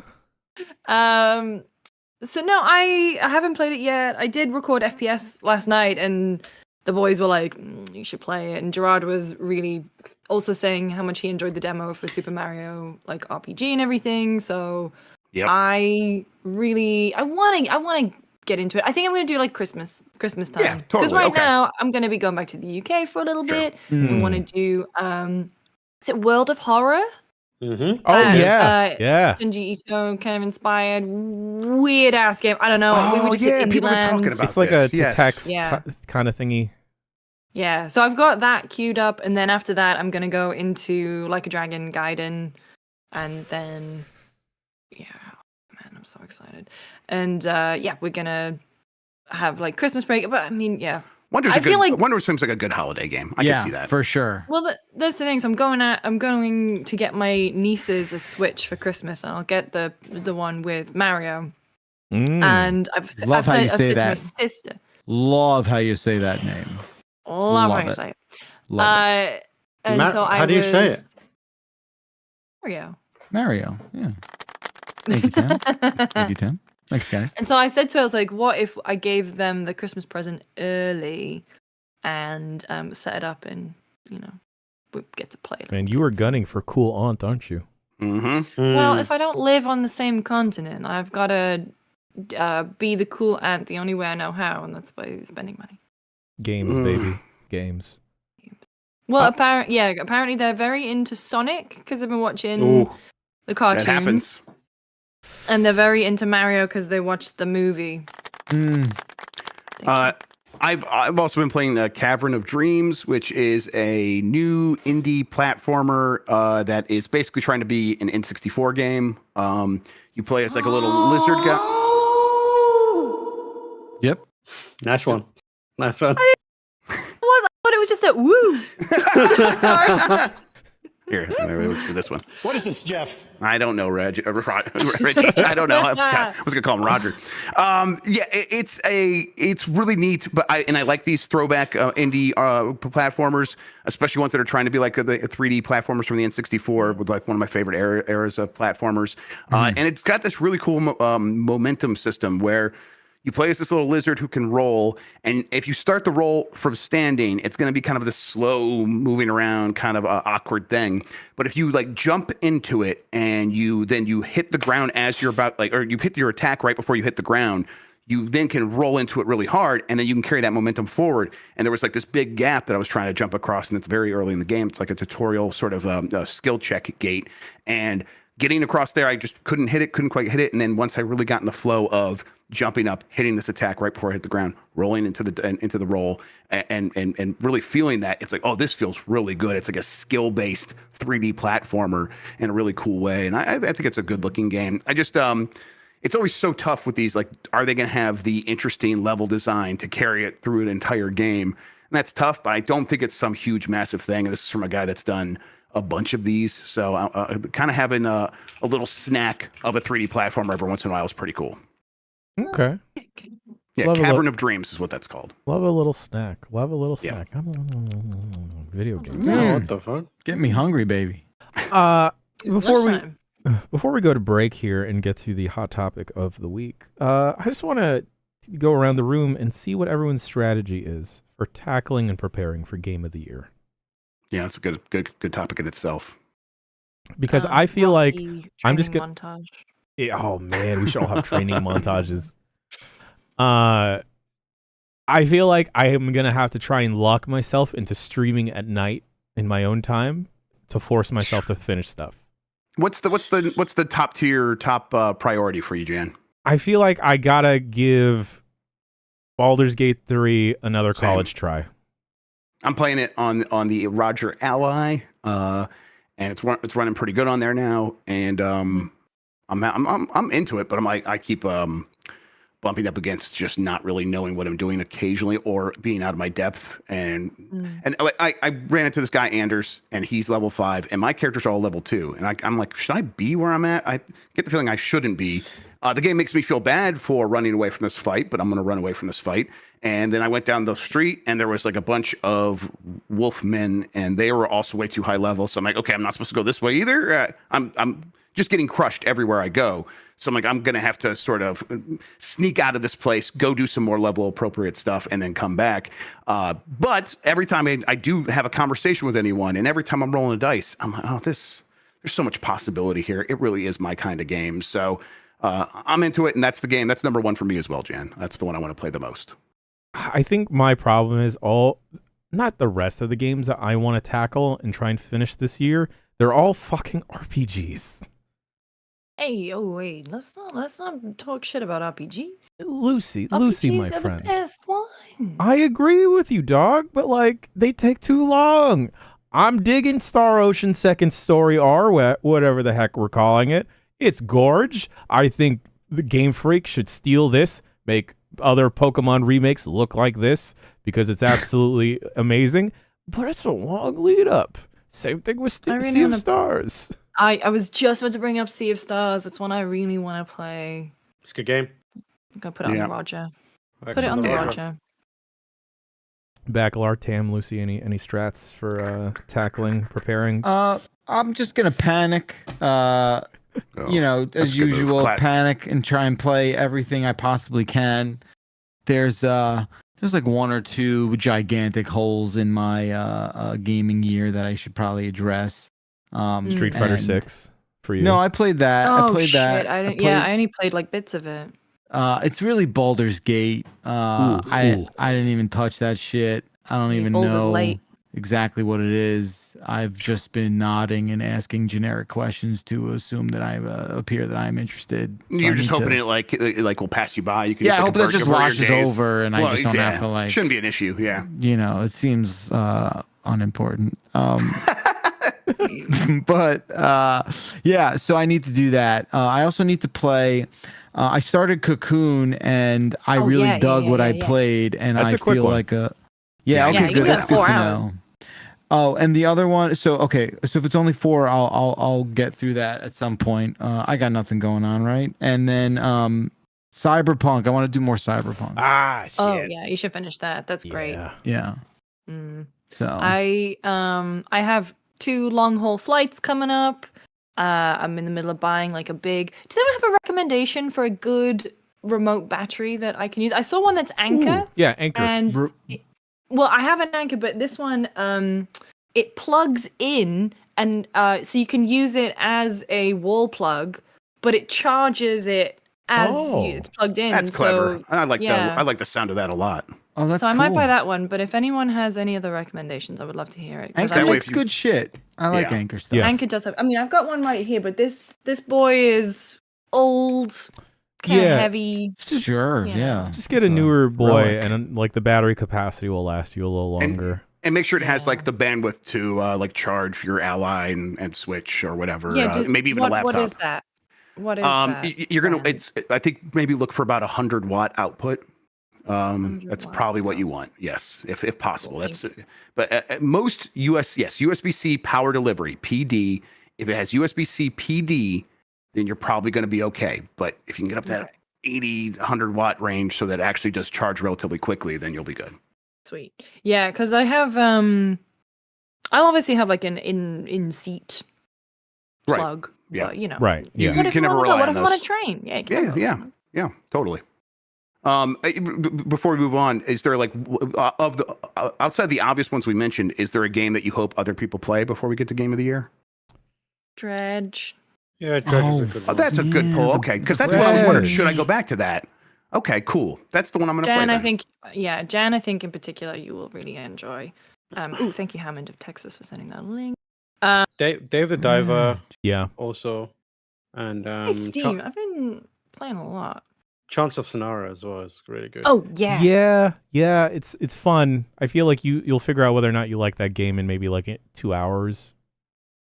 So no, I haven't played it yet. I did record FPS last night, and the boys were like, "You should play it." And Gerard was really also saying how much he enjoyed the demo for Super Mario like RPG and everything. So I want to get into it. I think I'm going to do like Christmas time. Yeah, Because totally. right now I'm going to be going back to the UK for a little bit. I want to do is it World of Horror? Mm-hmm. Oh, yeah. Junji Ito kind of inspired weird ass game. I don't know. We were just in people were talking Indieland. about It's like this. a text Yeah. kind of thingy. Yeah, so I've got that queued up, and then after that, I'm gonna go into Like a Dragon Gaiden, and then man, I'm so excited. And we're gonna have like Christmas break. But I mean, Wonder seems like a good holiday game. I can see that for sure. Well, that's the things I'm going to get my nieces a Switch for Christmas, and I'll get the one with Mario. And I've said to my sister. Love how you say that name. Love how you say it. Love it. And so how do you say it? Mario. Yeah. Thank you, Tim. Thank you, Tim. Thanks, guys. And so I said to her, I was like, what if I gave them the Christmas present early and set it up and, we get to play it. Man, you were gunning for cool aunt, aren't you? Mm-hmm. Well, if I don't live on the same continent, I've got to be the cool aunt the only way I know how, and that's by spending money. Games, baby. Games. Well, apparently they're very into Sonic because they've been watching the cartoons. That happens. And they're very into Mario because they watched the movie. I've also been playing Cavern of Dreams, which is a new indie platformer that is basically trying to be an N64 game. You play as like a little lizard guy. Yep. Nice one. I thought it was just a woo. Sorry. Here, let's do this one. What is this, Jeff? I don't know, Reggie. I don't know. I was gonna call him Roger. It's really neat, but I like these throwback indie platformers, especially ones that are trying to be like the 3D platformers from the N64, with like one of my favorite eras of platformers. And it's got this really cool momentum system where you play as this little lizard who can roll, and if you start the roll from standing, it's going to be kind of this slow moving around kind of awkward thing. But if you like jump into it and you hit the ground as you're about or you hit your attack right before you hit the ground, you then can roll into it really hard, and then you can carry that momentum forward. And there was like this big gap that I was trying to jump across, and it's very early in the game. It's like a tutorial sort of skill check gate, and getting across there, I just couldn't quite hit it. And then once I really got in the flow of jumping up, hitting this attack right before I hit the ground, rolling into the roll, and really feeling that, it's like, oh, this feels really good. It's like a skill-based 3D platformer in a really cool way. And I think it's a good-looking game. I just it's always so tough with these, like, are they going to have the interesting level design to carry it through an entire game? And that's tough, but I don't think it's some huge, massive thing. And this is from a guy that's done a bunch of these. So kind of having a little snack of a 3D platformer every once in a while is pretty cool. Okay. Yeah, Cavern of Dreams is what that's called. Love a little snack. Yeah. Video games. What the fuck? Get me hungry, baby. Before we go to break here and get to the hot topic of the week, I just want to go around the room and see what everyone's strategy is for tackling and preparing for Game of the Year. Yeah, that's a good topic in itself. Because I feel like I'm just going montage. Yeah, oh man, we should all have training montages. I feel like I am gonna have to try and lock myself into streaming at night in my own time to force myself to finish stuff. What's the top tier priority for you, Jan? I feel like I gotta give Baldur's Gate 3 another college try. I'm playing it on the Roger Ally, and it's running pretty good on there now. And I'm into it, but I keep bumping up against just not really knowing what I'm doing occasionally, or being out of my depth. And I ran into this guy Anders, and he's level 5, and my characters are all level 2. And I'm like, should I be where I'm at? I get the feeling I shouldn't be. The game makes me feel bad for running away from this fight, but I'm going to run away from this fight. And then I went down the street, and there was like a bunch of wolf men, and they were also way too high level. So I'm like, okay, I'm not supposed to go this way either. I'm just getting crushed everywhere I go. So I'm like, I'm going to have to sort of sneak out of this place, go do some more level appropriate stuff, and then come back. But every time I do have a conversation with anyone, and every time I'm rolling a dice, I'm like, oh, there's so much possibility here. It really is my kind of game. So I'm into it, and that's the game. That's number 1 for me as well, Jan. That's the one I want to play the most. I think my problem is not the rest of the games that I want to tackle and try and finish this year. They're all fucking RPGs. Hey, oh wait, let's not talk shit about RPGs. Lucy, my RPGs are friend. the best one. I agree with you, dog, but like they take too long. I'm digging Star Ocean Second Story R, whatever the heck we're calling it. It's gorge. I think the Game Freak should steal this, make other Pokemon remakes look like this, because it's absolutely amazing. But it's a long lead up. Same thing with Sea of Stars. I was just about to bring up Sea of Stars. It's one I really want to play. It's a good game. I'm gonna put it on the Roger. Put it on the Roger. Bacalar, Tam, Lucy, any strats for tackling, preparing? I'm just gonna panic. As usual, panic and try and play everything I possibly can. There's like 1 or 2 gigantic holes in my gaming year that I should probably address. Street Fighter 6 for you? No, I played that. Oh, I played shit. that. I only played like bits of it. It's really Baldur's Gate. I didn't even touch that shit. I don't even know exactly what it is. I've just been nodding and asking generic questions to assume that I appear that I'm interested. So You're just hoping it like will pass you by. You can I hope that just washes over and I just don't have to like. Shouldn't be an issue. Yeah. It seems unimportant. But so I need to do that. I also need to play. I started Cocoon and I really dug what I played, and That's I feel like good. That's good to know. Oh, and the other one. So if it's only 4, I'll get through that at some point. I got nothing going on, right? And then Cyberpunk. I want to do more Cyberpunk. Shit. Oh yeah, you should finish that. That's great. Yeah. So I have 2 long haul flights coming up. I'm in the middle of buying like a big. Does anyone have a recommendation for a good remote battery that I can use? I saw one that's Anker. Ooh, yeah, Anker. And well, I have an Anker, but this one it plugs in, and so you can use it as a wall plug, but it charges it as it's plugged in. That's clever. I like that. I like the sound of that a lot. Oh, that's so I might buy that one, but if anyone has any other recommendations, I would love to hear it. Anker's good shit. I like Anker stuff. Yeah. Anker does have. I mean, I've got one right here, but this boy is old, kind of heavy. Sure, yeah. Just get a newer boy, and like the battery capacity will last you a little longer. And make sure it has like the bandwidth to like charge your Ally and switch or whatever. Yeah, maybe even a laptop. What is that? What is that? You're gonna. I think maybe look for about 100-watt output. That's probably what you want. Yes, if possible. But at most USB-C power delivery PD. If it has USB-C PD, then you're probably going to be okay. But if you can get up that 80, 100-watt range so that it actually does charge relatively quickly, then you'll be good. Sweet. Yeah, because I have I'll obviously have like an in-seat plug. Yeah. But, you know. Right. Yeah. You can never rely on What if I'm on a those. train? Yeah, Yeah, totally. Before we move on, is there like of the outside the obvious ones we mentioned, is there a game that you hope other people play before we get to Game of the Year? Dredge. Yeah, Dredge is a good Oh, one. that's a good pull. Okay, because that's what I was wondering. Should I go back to that? Okay, cool. That's the one I'm going to play. Jan, I think in particular you will really enjoy. Thank you, Hammond of Texas, for sending that link. Dave the Diver. Yeah. Also, and Hey, Steam. I've been playing a lot. Chance of Sonara as well is really good. Oh yeah. Yeah. It's fun. I feel like you'll figure out whether or not you like that game in maybe like 2 hours.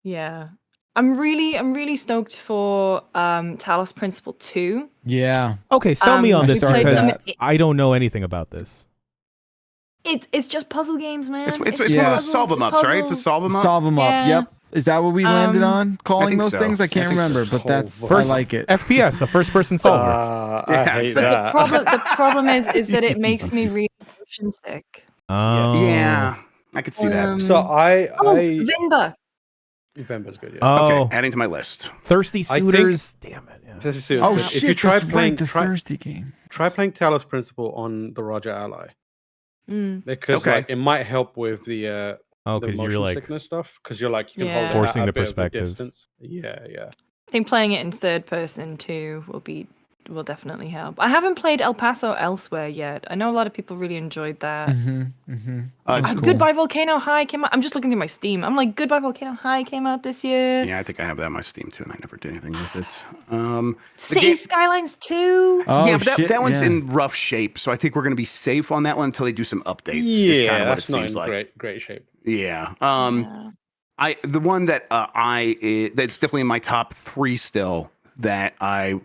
Yeah. I'm really stoked for Talos Principle 2. Yeah. Okay, sell me on we this played because some- I don't know anything about this. It's just puzzle games, man. It's just one of puzzles, those solve 'em just ups, right? It's a puzzles. solve 'em up. Solve them up. Yeah. Yep. Is that what we landed on? Calling think those so. things? I can't I think remember, so. but that's First- I like it. FPS, a first-person solver. I Yeah, hate but that. The problem is that it makes me really motion sick. Oh. Yeah, I could see that. So I Vimba. Vemba's good. Yeah. Oh, Okay, adding to my list. Thirsty I think- Suitors. Damn it. Yeah. This is serious. Oh good. shit! If you try that's playing, right, the thirsty game. try playing Talos Principle on the Roger Ally because Okay. like it might help with the Oh, the because motion you're like sickness stuff because you're like you can Yeah. hold it Forcing at the a bit of a perspective. distance. Yeah. I think playing it in third person too will definitely help. I haven't played El Paso Elsewhere yet. I know a lot of people really enjoyed that. Goodbye Volcano High came out. I'm just looking through my Steam. I'm like, Goodbye Volcano High came out this year. Yeah, I think I have that on my Steam too, and I never did anything with it. City Skylines 2. Oh, yeah, but shit, that one's yeah. in rough shape, so I think we're going to be safe on that one until they do some updates. is Yeah, kind of what that's it not seems in like. great shape. Yeah. Yeah. The one that that's definitely in my top 3 still that I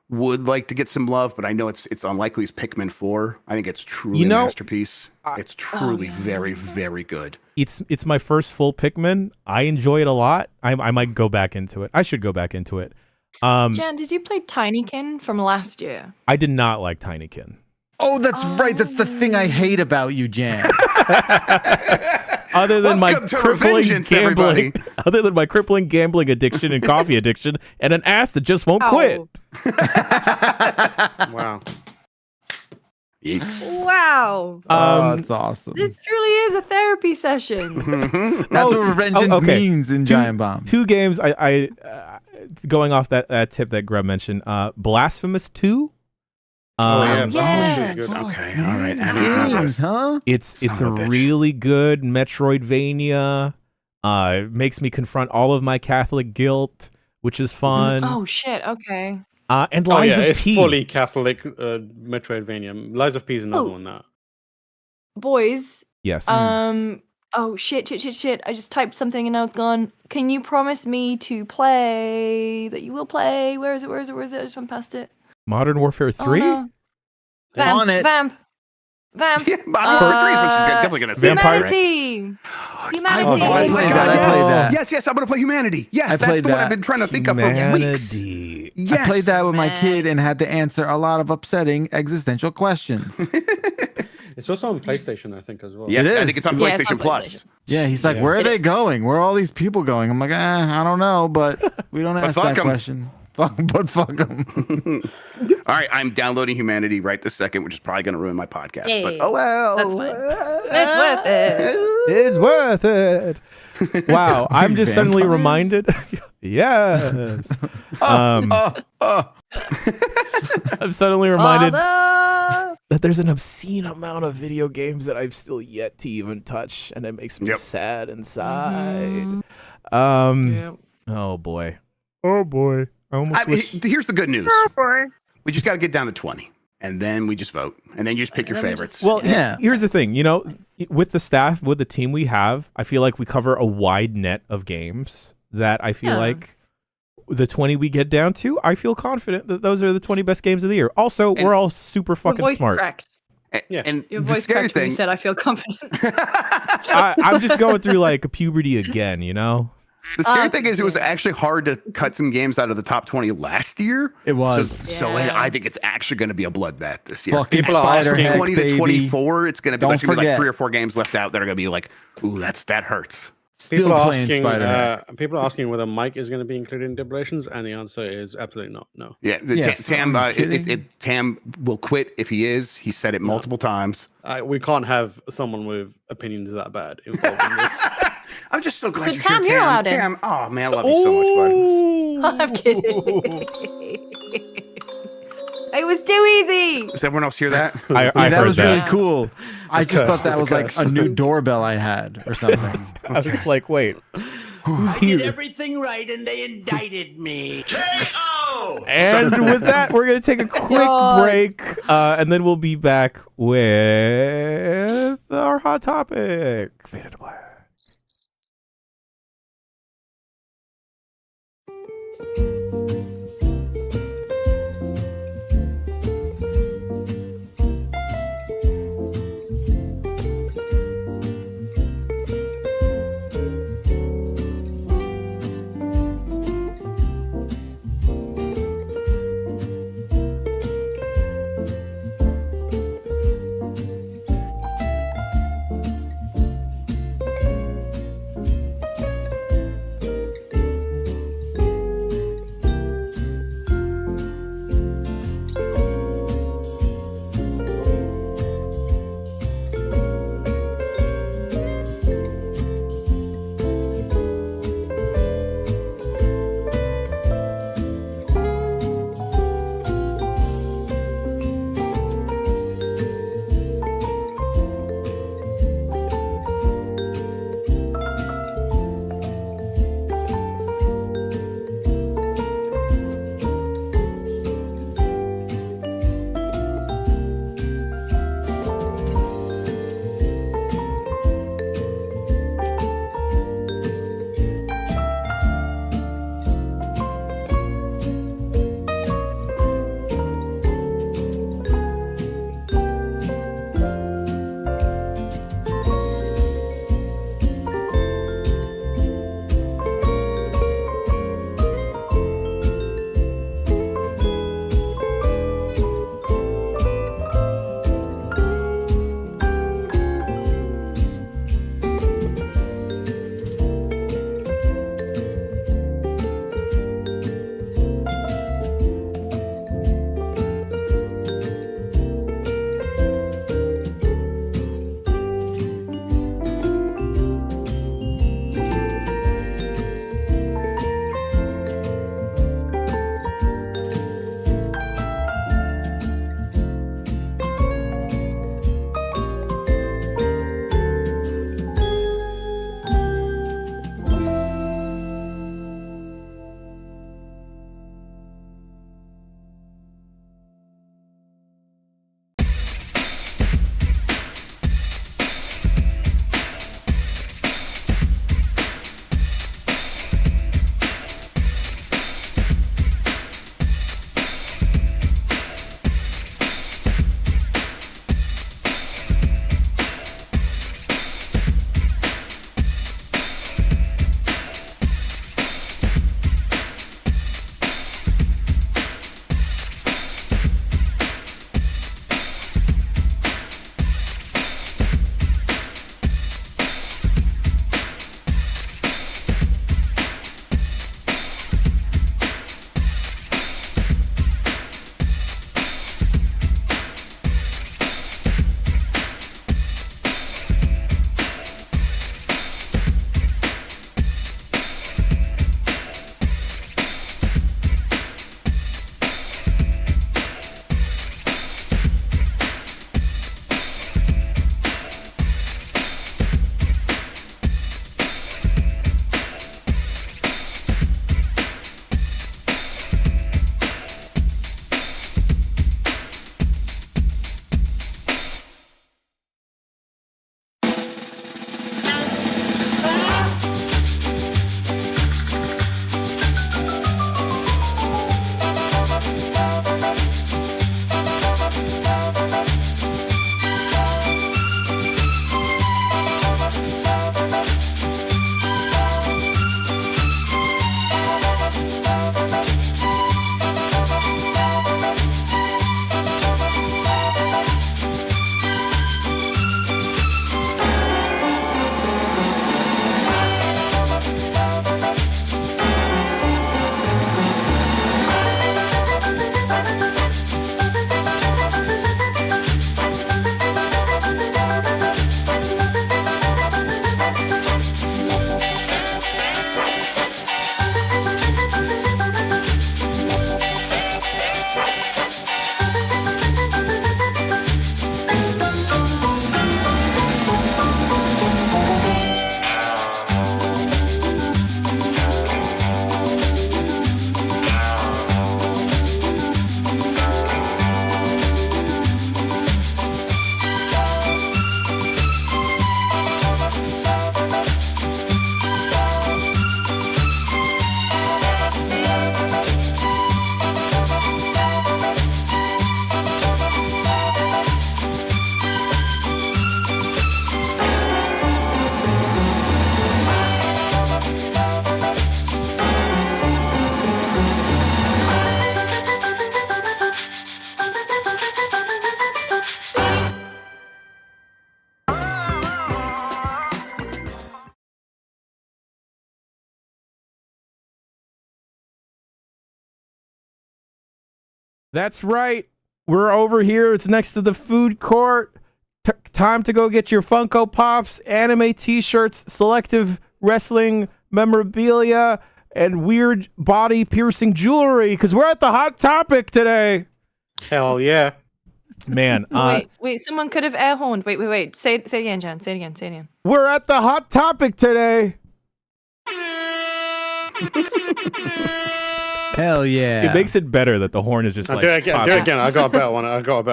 would like to get some love, but I know it's unlikely is Pikmin 4. I think it's truly a masterpiece. It's truly very, very good. It's my first full Pikmin. I enjoy it a lot. I might go back into it. I should go back into it. Jan, did you play Tinykin from last year? I did not like Tinykin. Oh, that's right. That's the thing I hate about you, Jan. Other than my Welcome to crippling Revengeance, gambling, other than my crippling gambling addiction and coffee addiction, and an ass that just won't quit. Wow. Yeeks. Wow. Oh, that's awesome. This truly is a therapy session. That's what Revengeance okay. means in Giant Bomb. 2 games. I going off that tip that Grub mentioned. Blasphemous 2. Yeah. yeah. Good. Okay, all right. Games, huh? It's Son a of a bitch. really good Metroidvania. It makes me confront all of my Catholic guilt, which is fun. Oh shit. Okay. And Oh Lies yeah, of it's P. fully Catholic Metroidvania. Lies of P is another one that. Boys. Yes. Oh shit. I just typed something and now it's gone. Can you promise me to play that you will play? Where is it? I just went past it. Modern Warfare 3? Oh, no. Vamp. On it. Vamp. Yeah, Modern Warfare 3 is what she's definitely going to say. Vampire- Humanity. Oh, Humanity. I played that. I yes. played that. Yes, I'm going to play Humanity. Yes, I that's played the one that. I've been trying to think of for weeks. Humanity. Yes. I played that with my man. kid and had to answer a lot of upsetting existential questions. It's also on PlayStation, I think, as well. Yes, It I is. think it's on Yeah, it's PlayStation on Plus. PlayStation. Yeah, he's like, Yeah. where are they going? Where are all these people going? I'm like, I don't know, but we don't ask fuck that 'em. question. Fuck them. All right, I'm downloading Humanity right this second, which is probably going to ruin my podcast. Yay. But oh well. That's fine. It's worth it. It's worth it. Wow, I'm just suddenly Vampire? reminded. Yes. I'm suddenly reminded Father. that there's an obscene amount of video games that I've still yet to even touch, and it makes me Yep. sad inside. Yep. Oh boy. Oh boy. I almost wish. Here's the good news. We just got to get down to 20, and then we just vote, and then you just pick your And then we favorites. just- Well, Yeah. here's the thing. You know, with the staff, with the team we have, I feel like we cover a wide net of games that I feel Yeah. like the 20 we get down to, I feel confident that those are the 20 best games of the year. Also, we're all super Your fucking voice smart. cracked. Yeah. And Your the voice scary cracked when you thing. said I feel confident. I'm just going through like puberty again, you know? The scary thing is, it was actually hard to cut some games out of the top 20 last year. It was. So I think it's actually going to be a bloodbath this year. Fucking People are asking, 20 to 24, it's going to be Don't there's gonna be like forget. 3 or 4 games left out that are going to be like, ooh, that hurts. Still playing Spider-Man. People are asking whether Mike is going to be included in Dibulations, and the answer is absolutely not. No. Yeah, kidding? Tam will quit if he is. He said it multiple times. We can't have someone with opinions that bad involved in this. I'm just so glad But you're Tam, here, you're allowed in. Tam, oh man, I love you so much, bud. I'm kidding. It was too easy. Does everyone else hear that? I that heard was really cool. I just thought that That's was a like curse. a new doorbell I had or something. I was like, wait, who's I did here? everything right and they indicted me. KO! And with that, we're going to take a quick break, and then we'll be back with our hot topic. Fade into black. That's right. We're over here. It's next to the food court. Time to go get your Funko Pops, anime t-shirts, selective wrestling memorabilia, and weird body-piercing jewelry, because we're at the Hot Topic today. Hell yeah. Man. Wait. Someone could have air horned. Wait. Say it again, John. Say it again. We're at the Hot Topic today. Hell yeah. It makes it better that the horn is just Do like... it again. I got a better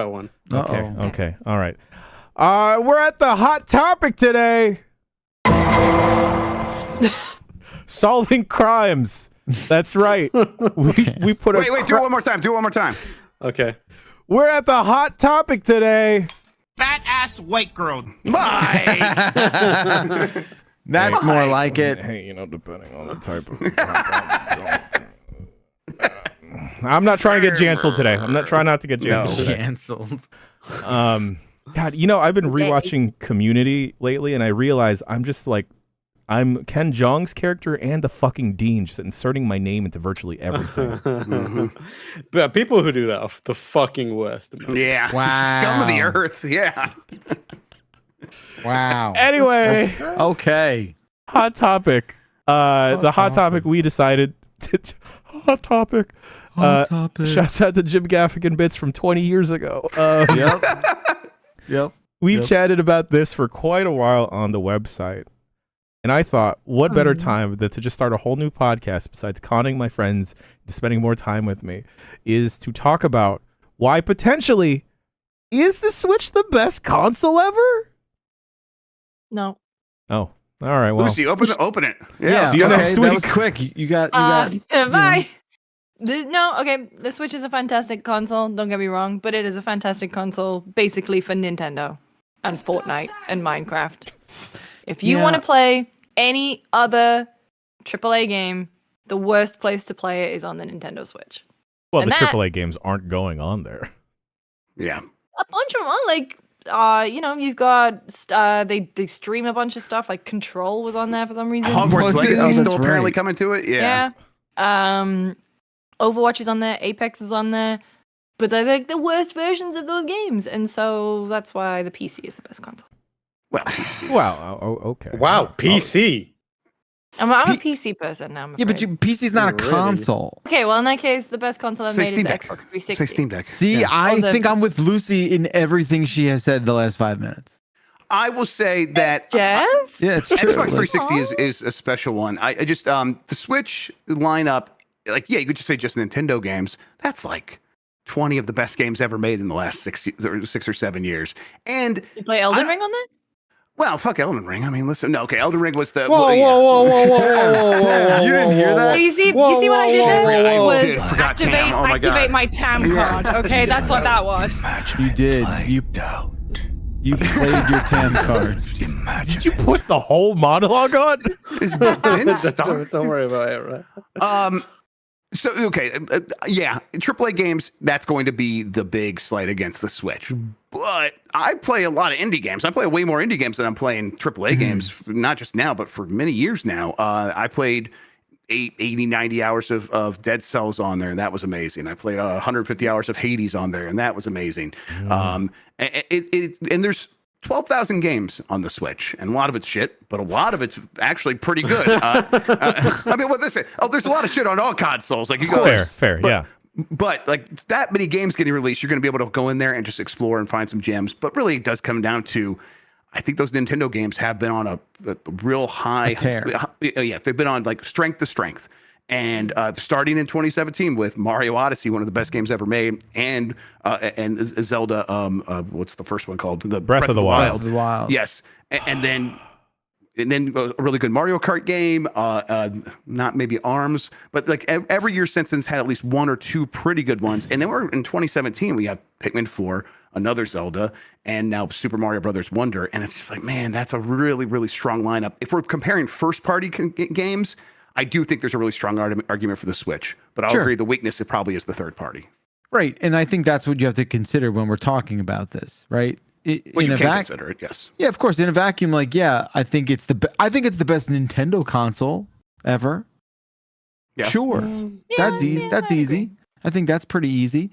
one. Okay. All right. We're at the Hot Topic today. Solving crimes. That's right. We put Wait, do it one more time. Okay. We're at the Hot Topic today. Fat ass white girl. That's more like it. Hey, depending on the type of... I'm not trying to get canceled today. I'm not trying not to get canceled today. Canceled. God, I've been rewatching Community lately, and I realize I'm Ken Jeong's character and the fucking Dean, just inserting my name into virtually everything. But people who do that are the fucking worst. Yeah. Wow. Scum of the earth. Yeah. Wow. Anyway. Okay. Hot Topic. The Hot Topic we decided... Hot Topic. Shouts out to Jim Gaffigan bits from 20 years ago. Yep. We've chatted about this for quite a while on the website. And I thought, what better time than to just start a whole new podcast besides conning my friends into spending more time with me is to talk about why potentially is the Switch the best console ever? No. Oh, all right. Well, Lucy, open it. Yeah. See you next week. That was quick. You got. Bye. The Switch is a fantastic console, don't get me wrong, but it is a fantastic console basically for Nintendo and Fortnite and Minecraft. If you want to play any other AAA game, the worst place to play it is on the Nintendo Switch. Well, the AAA games aren't going on there. Yeah. A bunch of them are, you've got, they stream a bunch of stuff, like Control was on there for some reason. Hogwarts Legacy is still right. apparently coming to it. Yeah. Overwatch is on there, Apex is on there, but they're like the worst versions of those games, and so that's why the PC is the best console. Well, PC. Wow. Okay. Wow, PC. I'm a PC person now. Yeah, but PC's not a console. Okay, well in that case, the best console I've made is Steam the Deck. Xbox 360. Say Steam Deck. See, I think I'm with Lucy in everything she has said the last 5 minutes. I will say that Jeff? Yeah, it's true. Xbox 360 is a special one. I just the Switch lineup, you could just say just Nintendo games. That's like 20 of the best games ever made in the last 6 or 7 years. And You play Elden Ring on there? well, fuck Elden Ring. I mean, listen, no, okay, Elden Ring was the Whoa. You didn't hear that? So you see what I did there? Was Dude, I forgot TAM. Oh my God. activate my TAM card. Okay, that's what that was. You did. You played your TAM card. Did you put the whole monologue on? Don't worry about it, right? So okay, AAA games, that's going to be the big slight against the Switch. But I play a lot of indie games. I play way more indie games than I'm playing AAA games, not just now, but for many years now. I played 80, 90 hours of Dead Cells on there, and that was amazing. I played 150 hours of Hades on there, and that was amazing. And there's 12,000 games on the Switch, and a lot of it's shit, but a lot of it's actually pretty good. I mean, listen, there's a lot of shit on all consoles. Like, Fair, yeah. But like that many games getting released, you're going to be able to go in there and just explore and find some gems. But really, it does come down to, I think those Nintendo games have been on a real high tear. Yeah, they've been on like strength to strength. And starting in 2017 with Mario Odyssey, one of the best games ever made, and Zelda, what's the first one called? The Breath of the Wild. Breath of the Wild. Yes, and then a really good Mario Kart game, not maybe ARMS, but like every year since then's had at least one or two pretty good ones. And then we're in 2017, we have Pikmin 4, another Zelda, and now Super Mario Brothers Wonder. And it's just like, man, that's a really, really strong lineup. If we're comparing first-party games, I do think there's a really strong argument for the Switch. But I'll agree the weakness, it probably is the third party. Right, and I think that's what you have to consider when we're talking about this, right? You can consider it, yes. Yeah, of course. In a vacuum, I think it's the best Nintendo console ever. Yeah. Sure, that's easy. I think that's pretty easy.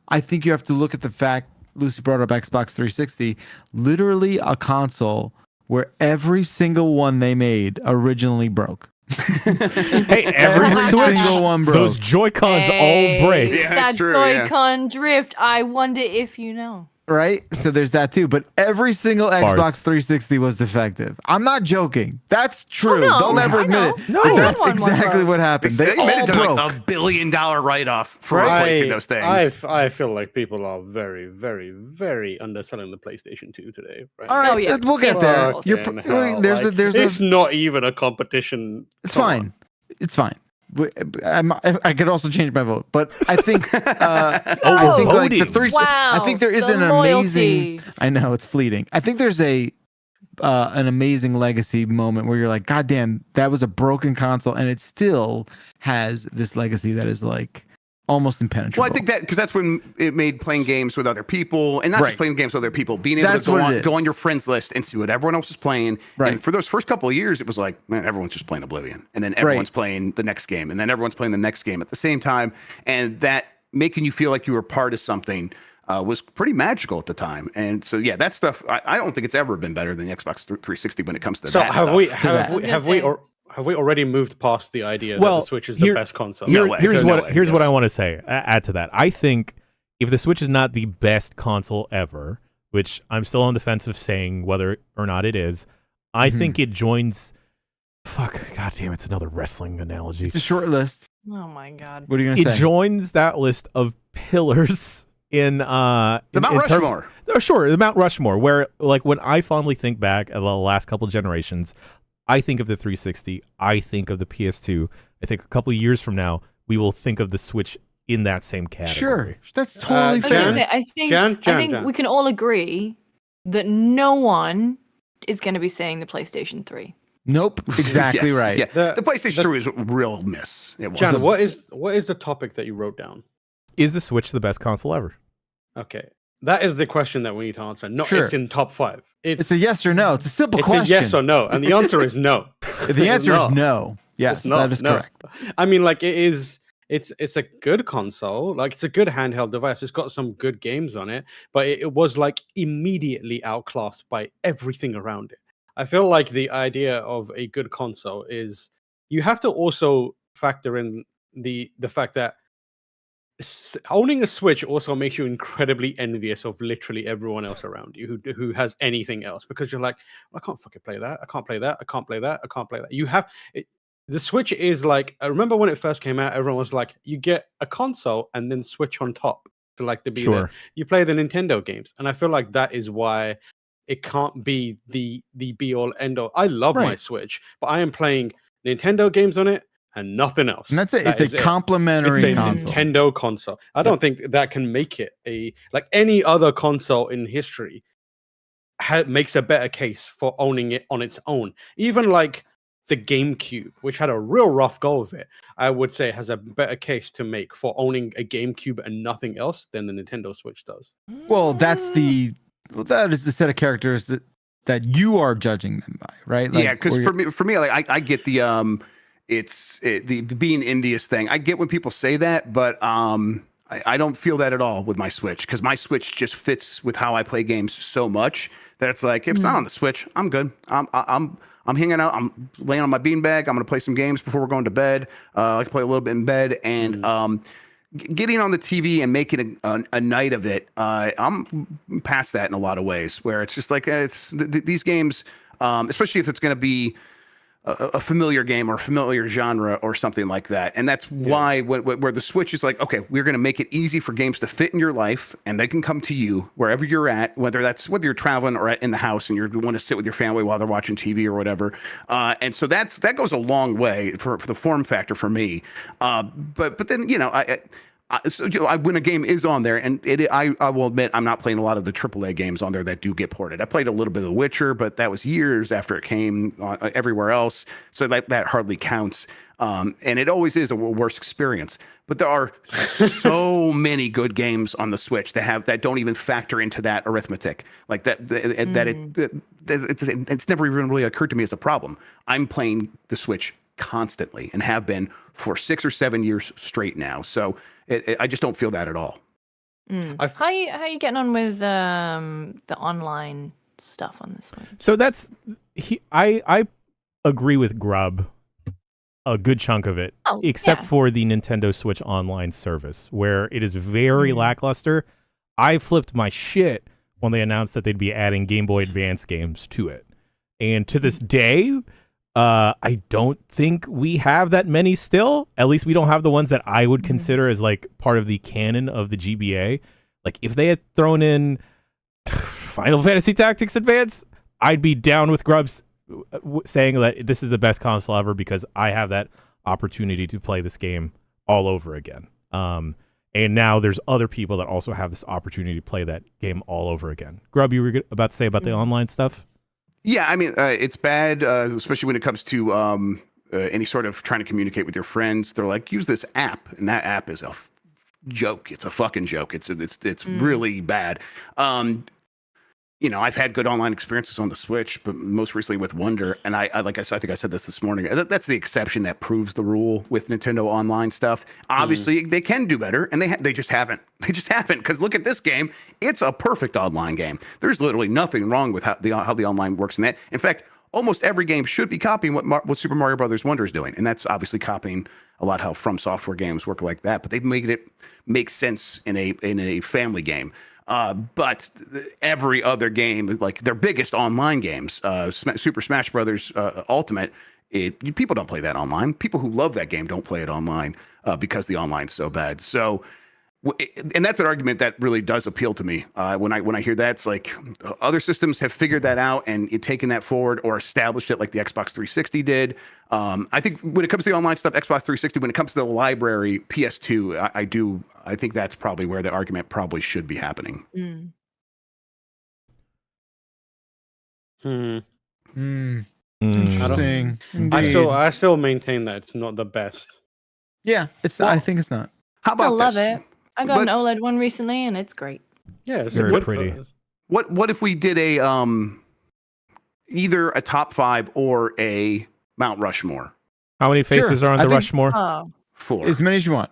I think you have to look at the fact Lucy brought up Xbox 360, literally a console where every single one they made originally broke. Hey, every Switch, single one broke. those Joy-Cons all break. Yeah, that that's true, yeah. Joy-Con drift. I wonder if you know. Right? So there's that too. But every single Xbox 360 was defective. I'm not joking. That's true. no, Don't ever I admit know. it. No. But I that's had one exactly broke. what happened. They made all it to broke. like $1 billion write-off for replacing those things. I feel like people are very, very, very underselling the PlayStation 2 today. Right? All right, Oh, yeah. we'll get there. Fucking You're, Fucking hell, there's it's not even a competition. It's Come fine. on. It's fine. I could also change my vote, but I think I Oh, think like the voting. three. I think there is the an loyalty. amazing. I know it's fleeting. I think there's an amazing legacy moment where you're like, God damn, that was a broken console, and it still has this legacy that is like almost impenetrable. Well, I think that because that's when it made playing games with other people, and not Right. just playing games with other people, being able That's to what it is. go on your friends list and see what everyone else is playing. Right. And for those first couple of years, it was like, man, everyone's just playing Oblivion, and then everyone's playing the next game, and then everyone's playing the next game at the same time, and that making you feel like you were part of something was pretty magical at the time. And so, yeah, that stuff. I don't think it's ever been better than the Xbox 360 when it comes to So that. have we already moved past the idea Well, that the Switch is the best console? No way. Here's No what way. I want to say. Add to that. I think if the Switch is not the best console ever, which I'm still on the fence of saying whether or not it is, I think it joins. Fuck, god damn, it's another wrestling analogy. it's a short list. Oh my god. What are you gonna It say? joins that list of pillars in The Mount terms- Rushmore. Oh, sure, the Mount Rushmore, where like when I fondly think back at the last couple generations, I think of the 360, I think of the PS2. I think a couple years from now, we will think of the Switch in that same category. Sure, that's totally I was gonna fair. say, I think Jan. we can all agree that no one is going to be saying the PlayStation 3. Nope, exactly Yes, right. Yeah, The- the PlayStation 3 is a real miss. It was. Jan, what is the topic that you wrote down? Is the Switch the best console ever? Okay, that is the question that we need to answer. No, Sure. it's in top 5. It's a yes or no. It's a simple It's question. a yes or no, and the answer is no. The answer is no. Yes, It's not, that is no. correct. I mean, like it is. It's a good console. Like it's a good handheld device. It's got some good games on it, but it was like immediately outclassed by everything around it. I feel like the idea of a good console is you have to also factor in the fact that owning a Switch also makes you incredibly envious of literally everyone else around you who has anything else, because you're like, I can't fucking play that. I can't play that. I can't play that. I can't play that. You have it. The Switch is like, I remember when it first came out, everyone was like, you get a console and then Switch on top to like to be there. You play the Nintendo games, and I feel like that is why it can't be the be all end all. I love my Switch, but I am playing Nintendo games on it and nothing else. And that's it. That It's is a complementary It's a console. Nintendo console. I don't think that can make it like any other console in history makes a better case for owning it on its own. Even like the GameCube, which had a real rough go of it, I would say has a better case to make for owning a GameCube and nothing else than the Nintendo Switch does. Well, that is the set of characters that you are judging them by, right? Like, yeah, because for me, like I get the the being India's thing. I get when people say that, but I don't feel that at all with my Switch, because my Switch just fits with how I play games so much that it's like, if it's not on the Switch, I'm good. I'm hanging out. I'm laying on my beanbag. I'm going to play some games before we're going to bed. I can play a little bit in bed, and getting on the TV and making a night of it. I'm past that in a lot of ways, where it's just like these games, especially if it's going to be a familiar game or a familiar genre or something like that. And that's why where the Switch is like, okay, we're going to make it easy for games to fit in your life, and they can come to you wherever you're at, whether you're traveling or in the house and you want to sit with your family while they're watching TV or whatever. And so that goes a long way for the form factor for me. But then, when a game is on there, and I will admit I'm not playing a lot of the AAA games on there that do get ported. I played a little bit of The Witcher, but that was years after it came everywhere else, so that hardly counts. And it always is a worse experience. But there are so many good games on the Switch that don't even factor into that arithmetic. Like it's never even really occurred to me as a problem. I'm playing the Switch constantly and have been for 6 or 7 years straight now. So I just don't feel that at all. How you getting on with the online stuff on this one? So I agree with Grub a good chunk of it, except for the Nintendo Switch Online service, where it is very lackluster. I flipped my shit when they announced that they'd be adding Game Boy Advance games to it. And to this day, I don't think we have that many still. At least we don't have the ones that I would consider as like part of the canon of the GBA. Like if they had thrown in Final Fantasy Tactics Advance, I'd be down with Grubs saying that this is the best console ever because I have that opportunity to play this game all over again. And now there's other people that also have this opportunity to play that game all over again. Grub, you were about to say about the online stuff? Yeah, I mean, it's bad, especially when it comes to any sort of trying to communicate with your friends. They're like, use this app, and that app is a joke. It's a fucking joke. It's really bad. You know, I've had good online experiences on the Switch, but most recently with Wonder. And I think I said this morning. That's the exception that proves the rule with Nintendo Online stuff. Obviously, they can do better, and they just haven't. They just haven't. Because look at this game; it's a perfect online game. There's literally nothing wrong with how the online works in that. In fact, almost every game should be copying what Super Mario Brothers Wonder is doing, and that's obviously copying a lot how From Software games work like that. But they've made it make sense in a family game. But every other game, like their biggest online games, Super Smash Brothers Ultimate, people don't play that online. People who love that game don't play it online because the online's so bad. So, and that's an argument that really does appeal to me. When I hear that, it's like other systems have figured that out and taken that forward or established it like the Xbox 360 did. I think when it comes to the online stuff, Xbox 360, when it comes to the library, PS2, I think that's probably where the argument probably should be happening. Interesting. I still maintain that it's not the best. Yeah, I think it's not. How about I love this? it. I got an OLED one recently, and it's great. Yeah, it's very pretty. What if we did a either a top 5 or a Mount Rushmore? How many faces are on the Rushmore? 4. As many as you want.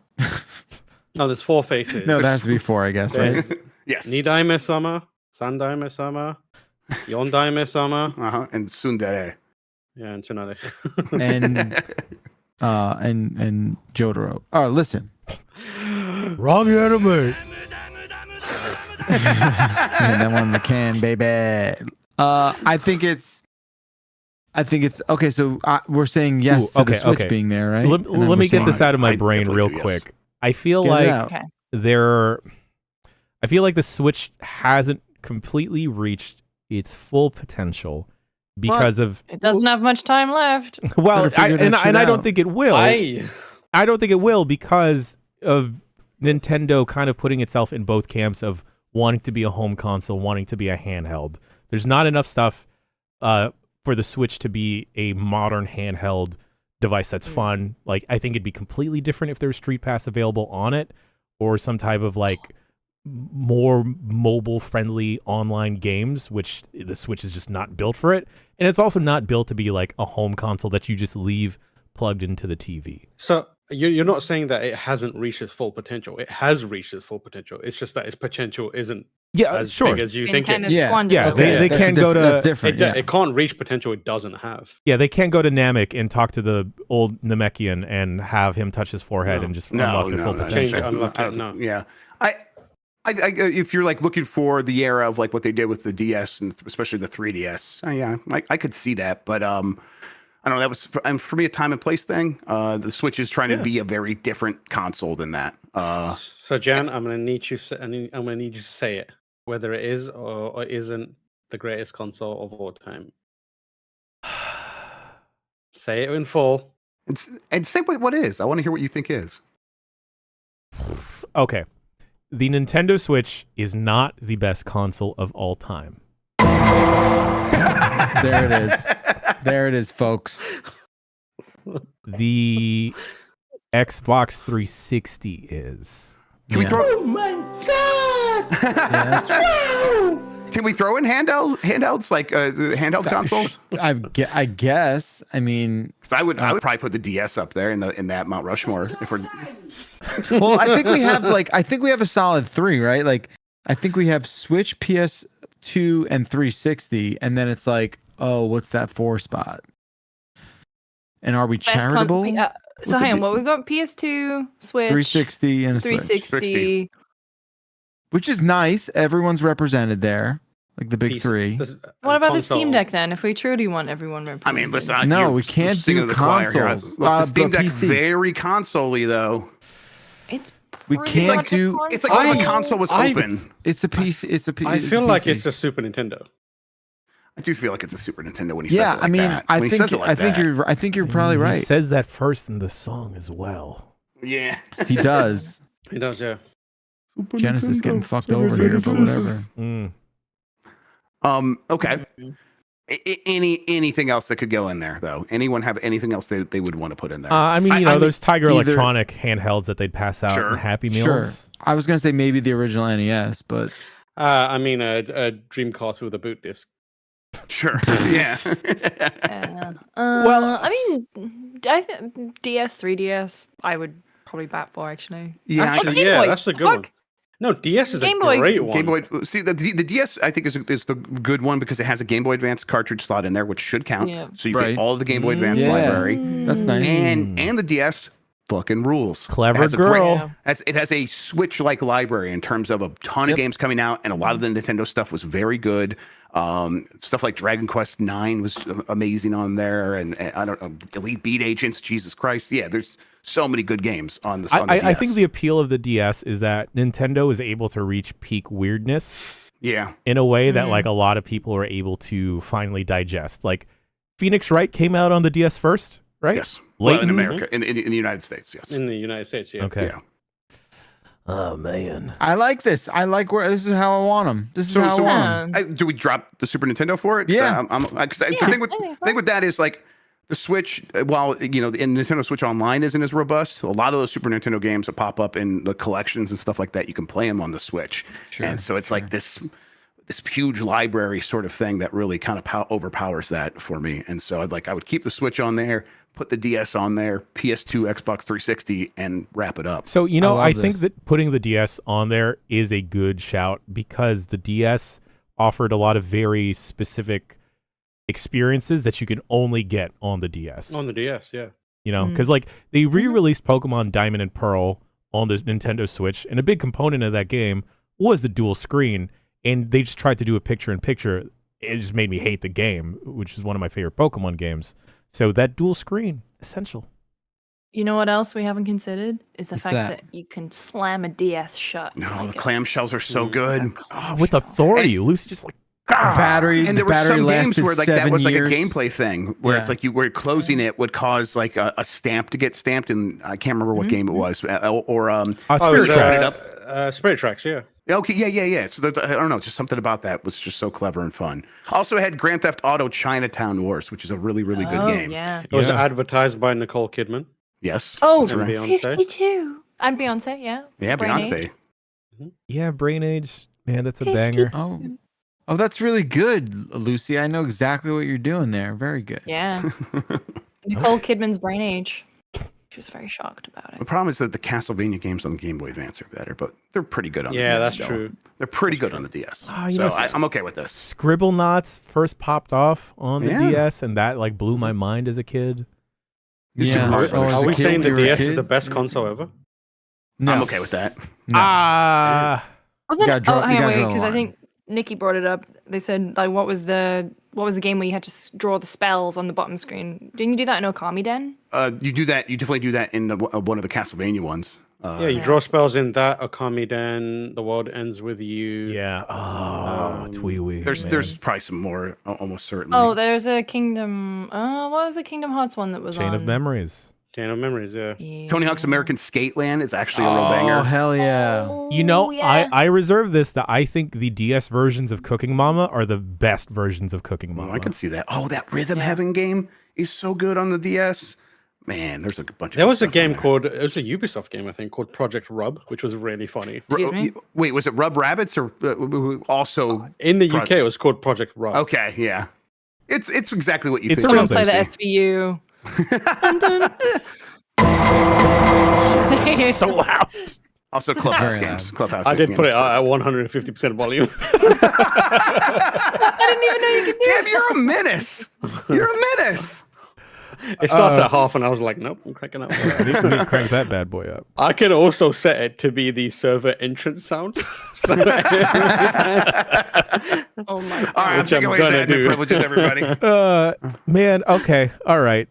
No, there's 4 faces. No, there has to be 4, I guess, right? Yes. Nidaime Sama, Sandaime Sama, Yondaime Sama, And Tsundere. Yeah, and Tsunade. and Jotaro. Oh, listen. Wrong anime. And that one in the can, baby. I think it's okay. So we're saying yes to the Switch being there, right? Let me get this out of my brain real quick. I feel like the Switch hasn't completely reached its full potential because of it doesn't have much time left. Well, I don't think it will. I don't think it will because of Nintendo kind of putting itself in both camps of wanting to be a home console, wanting to be a handheld. There's not enough stuff for the Switch to be a modern handheld device that's fun. Like, I think it'd be completely different if there was Street Pass available on it or some type of like more mobile friendly online games, which the Switch is just not built for it. And it's also not built to be like a home console that you just leave plugged into the TV. So you're not saying that it hasn't reached its full potential. It has reached its full potential. It's just that its potential isn't as big as you think it. They can't go to. That's different. It can't reach potential it doesn't have. Yeah, they can't go to Namek and talk to the old Namekian and have him touch his forehead and just unlock the full potential. No. Yeah, I, if you're like looking for the era of like what they did with the DS and especially the 3DS, I could see that, but I don't know. That was for me a time and place thing. The Switch is trying to be a very different console than that. So Jan, I'm gonna need you to say it, whether it is or isn't the greatest console of all time. Say it in full. And say what is. I want to hear what you think is. Okay. The Nintendo Switch is not the best console of all time. There it is. There it is, folks. The Xbox 360 is. Can we throw? Oh my god! Yeah, Can we throw in handhelds like handheld consoles? I guess. I mean, Because I would probably put the DS up there in that Mount Rushmore. If we're well, I think we have a solid 3, right? Like, I think we have Switch, PS2, and 360, and then it's like, oh, what's that 4 spot? And are we charitable? So hang on, what we've got: PS2, Switch, 360, and a 360. Which is nice. Everyone's represented there, like the big 3. What about the Steam Deck then? If we truly want everyone represented, I mean, listen, no, we can't do consoles. Look, the Steam Deck very console-y though. We can't do. It's like if the console was open. It's a PC. It's a PC. I feel like it's a Super Nintendo. I do feel like it's a Super Nintendo when he says it like that. I think you're probably right. He says that first in the song as well. Yeah, he does. He does, yeah. Genesis getting fucked over here, but whatever. Okay. Anything else that could go in there though? Anyone have anything else they would want to put in there? I mean, those Tiger Electronic handhelds that they'd pass out in Happy Meals. Sure. I was gonna say maybe the original NES, but I mean a Dreamcast with a boot disc. Sure. Yeah. Well, I mean, I think DS, 3DS, I would probably bat for actually. Yeah, actually, that's a good one. No, DS is Game a Boy. great one. Game Boy. See, the DS I think is the good one because it has a Game Boy Advance cartridge slot in there, which should count. Yeah. So you get all of the Game Boy Advance library. That's nice. And the DS fucking rules. Clever girl. It has a Switch-like library in terms of a ton of games coming out, and a lot of the Nintendo stuff was very good. Stuff like Dragon Quest IX was amazing on there, and I don't know, Elite Beat Agents. Jesus Christ, yeah, there's so many good games on the DS. I think the appeal of the DS is that Nintendo is able to reach peak weirdness. Yeah. In a way that like a lot of people are able to finally digest. Like Phoenix Wright came out on the DS first, right? Yes. Well, in America, in the United States, yes. In the United States, yeah. Okay. Yeah. Oh man, I like this. I like where this is how I want them. This is how I want them. Do we drop the Super Nintendo for it? Yeah. The thing with that is like the Switch. While in Nintendo Switch Online isn't as robust, a lot of those Super Nintendo games that pop up in the collections and stuff like that, you can play them on the Switch. Sure, and so it's like this huge library sort of thing that really kind of overpowers that for me. And so I would keep the Switch on there, put the DS on there, PS2, Xbox 360, and wrap it up. So, I think that putting the DS on there is a good shout because the DS offered a lot of very specific experiences that you can only get on the DS. On the DS, yeah. Because they re-released Pokemon Diamond and Pearl on the Nintendo Switch, and a big component of that game was the dual screen, and they just tried to do a picture-in-picture. It just made me hate the game, which is one of my favorite Pokemon games. So that dual screen, essential. You know what else we haven't considered is the fact that you can slam a DS shut. No, the clamshells are so good. With authority, Lucy just like battery. And there were some games where that was like a years. gameplay thing where it's like you were closing it would cause like a stamp to get stamped, and I can't remember what game it was, or Spirit Tracks. Spirit Tracks, yeah. Okay, yeah. So I don't know, just something about that was just so clever and fun. Also had Grand Theft Auto Chinatown Wars, which is a really, really good game. Yeah. It was advertised by Nicole Kidman. Yes. Oh, Beyonce. 52. And Beyonce, yeah. Yeah, Brain Beyonce. Age. Yeah, Brain Age. Man, that's a banger. Oh, that's really good, Lucy. I know exactly what you're doing there. Very good. Yeah. Nicole Kidman's Brain Age. She was very shocked about it. The problem is that the Castlevania games on the Game Boy Advance are better, but they're pretty good on the DS. Yeah, that's still. true. They're pretty good on the DS. I'm okay with this. Scribble Knots first popped off on the DS, and that blew my mind as a kid. Yeah. Are we saying the DS is the best console ever? No. I'm okay with that. No. Wasn't hang on, wait, because I think Nikki brought it up. They said what was the game where you had to draw the spells on the bottom screen? Didn't you do that in Okami Den? You do that. You definitely do that in one of the Castlevania ones. You draw spells in that Okami Den. The world ends with you. Yeah. Twee-wee. There's probably some more, almost certainly. Oh, there's a Kingdom. What was the Kingdom Hearts one that was Chain on? of Memories. Chain of Memories, yeah. Tony Hawk's American Skate Land is actually a real banger. Oh, hell yeah. I reserve this that I think the DS versions of Cooking Mama are the best versions of Cooking Mama. I can see that. Oh, that Rhythm Heaven game is so good on the DS. Man, there's a bunch of. There was a game it was a Ubisoft game, I think, called Project Rub, which was really funny. Excuse me? Wait, was it Rub Rabbits or also in the UK? It was called Project Rub. Okay, yeah, it's exactly what you think. Someone play the SVU. Jesus, it's so loud. Also, Clubhouse games. Clubhouse. I did put it at 150% volume. I didn't even know you could do Damn, you're a menace. You're a menace. It starts at half, and I was like, nope, I'm cranking up. We need to crank that bad boy up. I can also set it to be the server entrance sound. Oh my god. All right, I'm taking away that privileges, everybody. Man, okay, all right.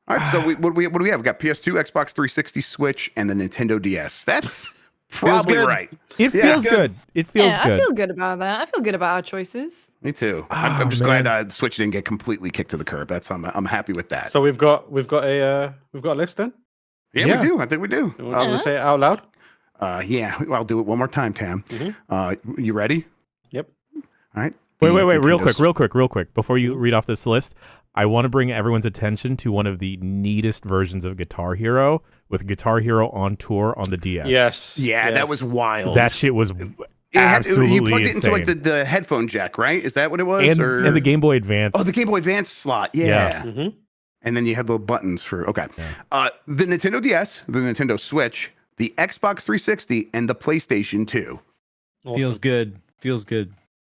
All right, so what do we have? We got PS2, Xbox 360, Switch, and the Nintendo DS. That's probably right. It feels good. It feels good. I feel good about that. I feel good about our choices. Me too. I'm just glad Switch didn't get completely kicked to the curb. I'm happy with that. So we've got a list then. Yeah, we do. I think we do. You want to say it out loud? Yeah, I'll do it one more time, Tam. Mm-hmm. You ready? Yep. All right. Wait, real quick. Before you read off this list, I want to bring everyone's attention to one of the neatest versions of Guitar Hero with Guitar Hero on tour on the DS. Yes. Yeah, that was wild. That shit was absolutely you plugged it insane. into like the headphone jack, right? Is that what it was? And the Game Boy Advance. Oh, the Game Boy Advance slot. Yeah. Mm-hmm. And then you had little buttons for the Nintendo DS, the Nintendo Switch, the Xbox 360, and the PlayStation 2. Awesome. Feels good.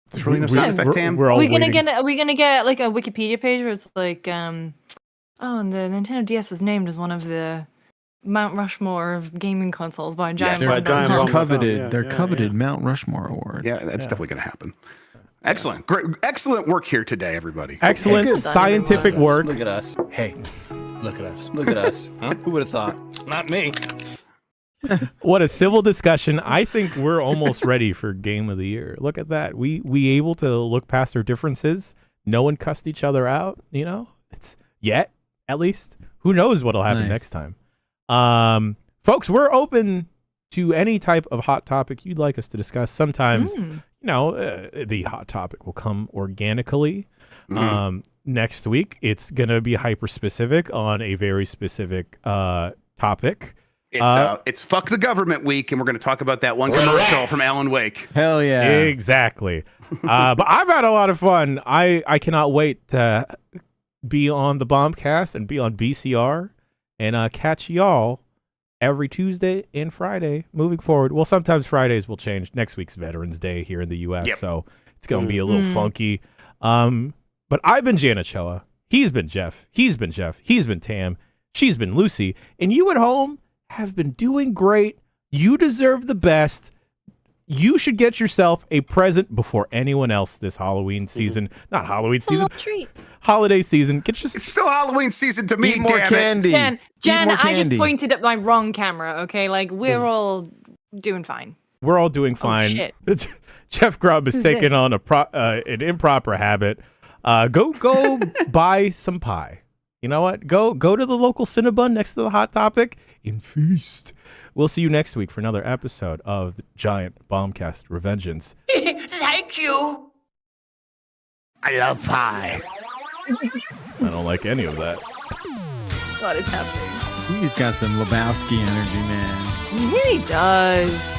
It's really enough sound effect, Tam. Are we gonna get like a Wikipedia page where it's like, and the Nintendo DS was named as one of the Mount Rushmore of gaming consoles by Giant Bomb. They're coveted Mount Rushmore award. Yeah, that's definitely gonna happen. Excellent, great, excellent work here today, everybody. Excellent scientific work. Look at us. Hey, look at us. Look at us. Huh? Who would have thought? Not me. What a civil discussion. I think we're almost ready for Game of the Year. Look at that. We able to look past our differences. No one cussed each other out, It's yet, at least. Who knows what'll happen next time. Folks, we're open to any type of hot topic you'd like us to discuss. Sometimes, the hot topic will come organically. Next week, it's going to be hyper specific on a very specific topic. It's fuck the government week, and we're going to talk about that one commercial from Alan Wake. Hell yeah. Exactly. But I've had a lot of fun. I cannot wait to be on the Bombcast and be on BCR and catch y'all every Tuesday and Friday moving forward. Well, sometimes Fridays will change. Next week's Veterans Day here in the U.S., so it's going to be a little funky. But I've been Jana Choa. He's been Jeff. He's been Tam. She's been Lucy. And you at home have been doing great. You deserve the best. You should get yourself a present before anyone else this Halloween season. Not Halloween season. Treat. Holiday season. It's still Halloween season to me. Eat more candy. Jan, I just pointed at my wrong camera, okay? Like, we're all doing fine. We're all doing fine. Oh, shit. Jeff Grubb is taking on an improper habit. Go buy some pie. You know what? Go to the local Cinnabon next to the Hot Topic and feast. We'll see you next week for another episode of the Giant Bombcast Revengeance. Thank you. I love pie. I don't like any of that. What is happening? He's got some Lebowski energy, man. He really does.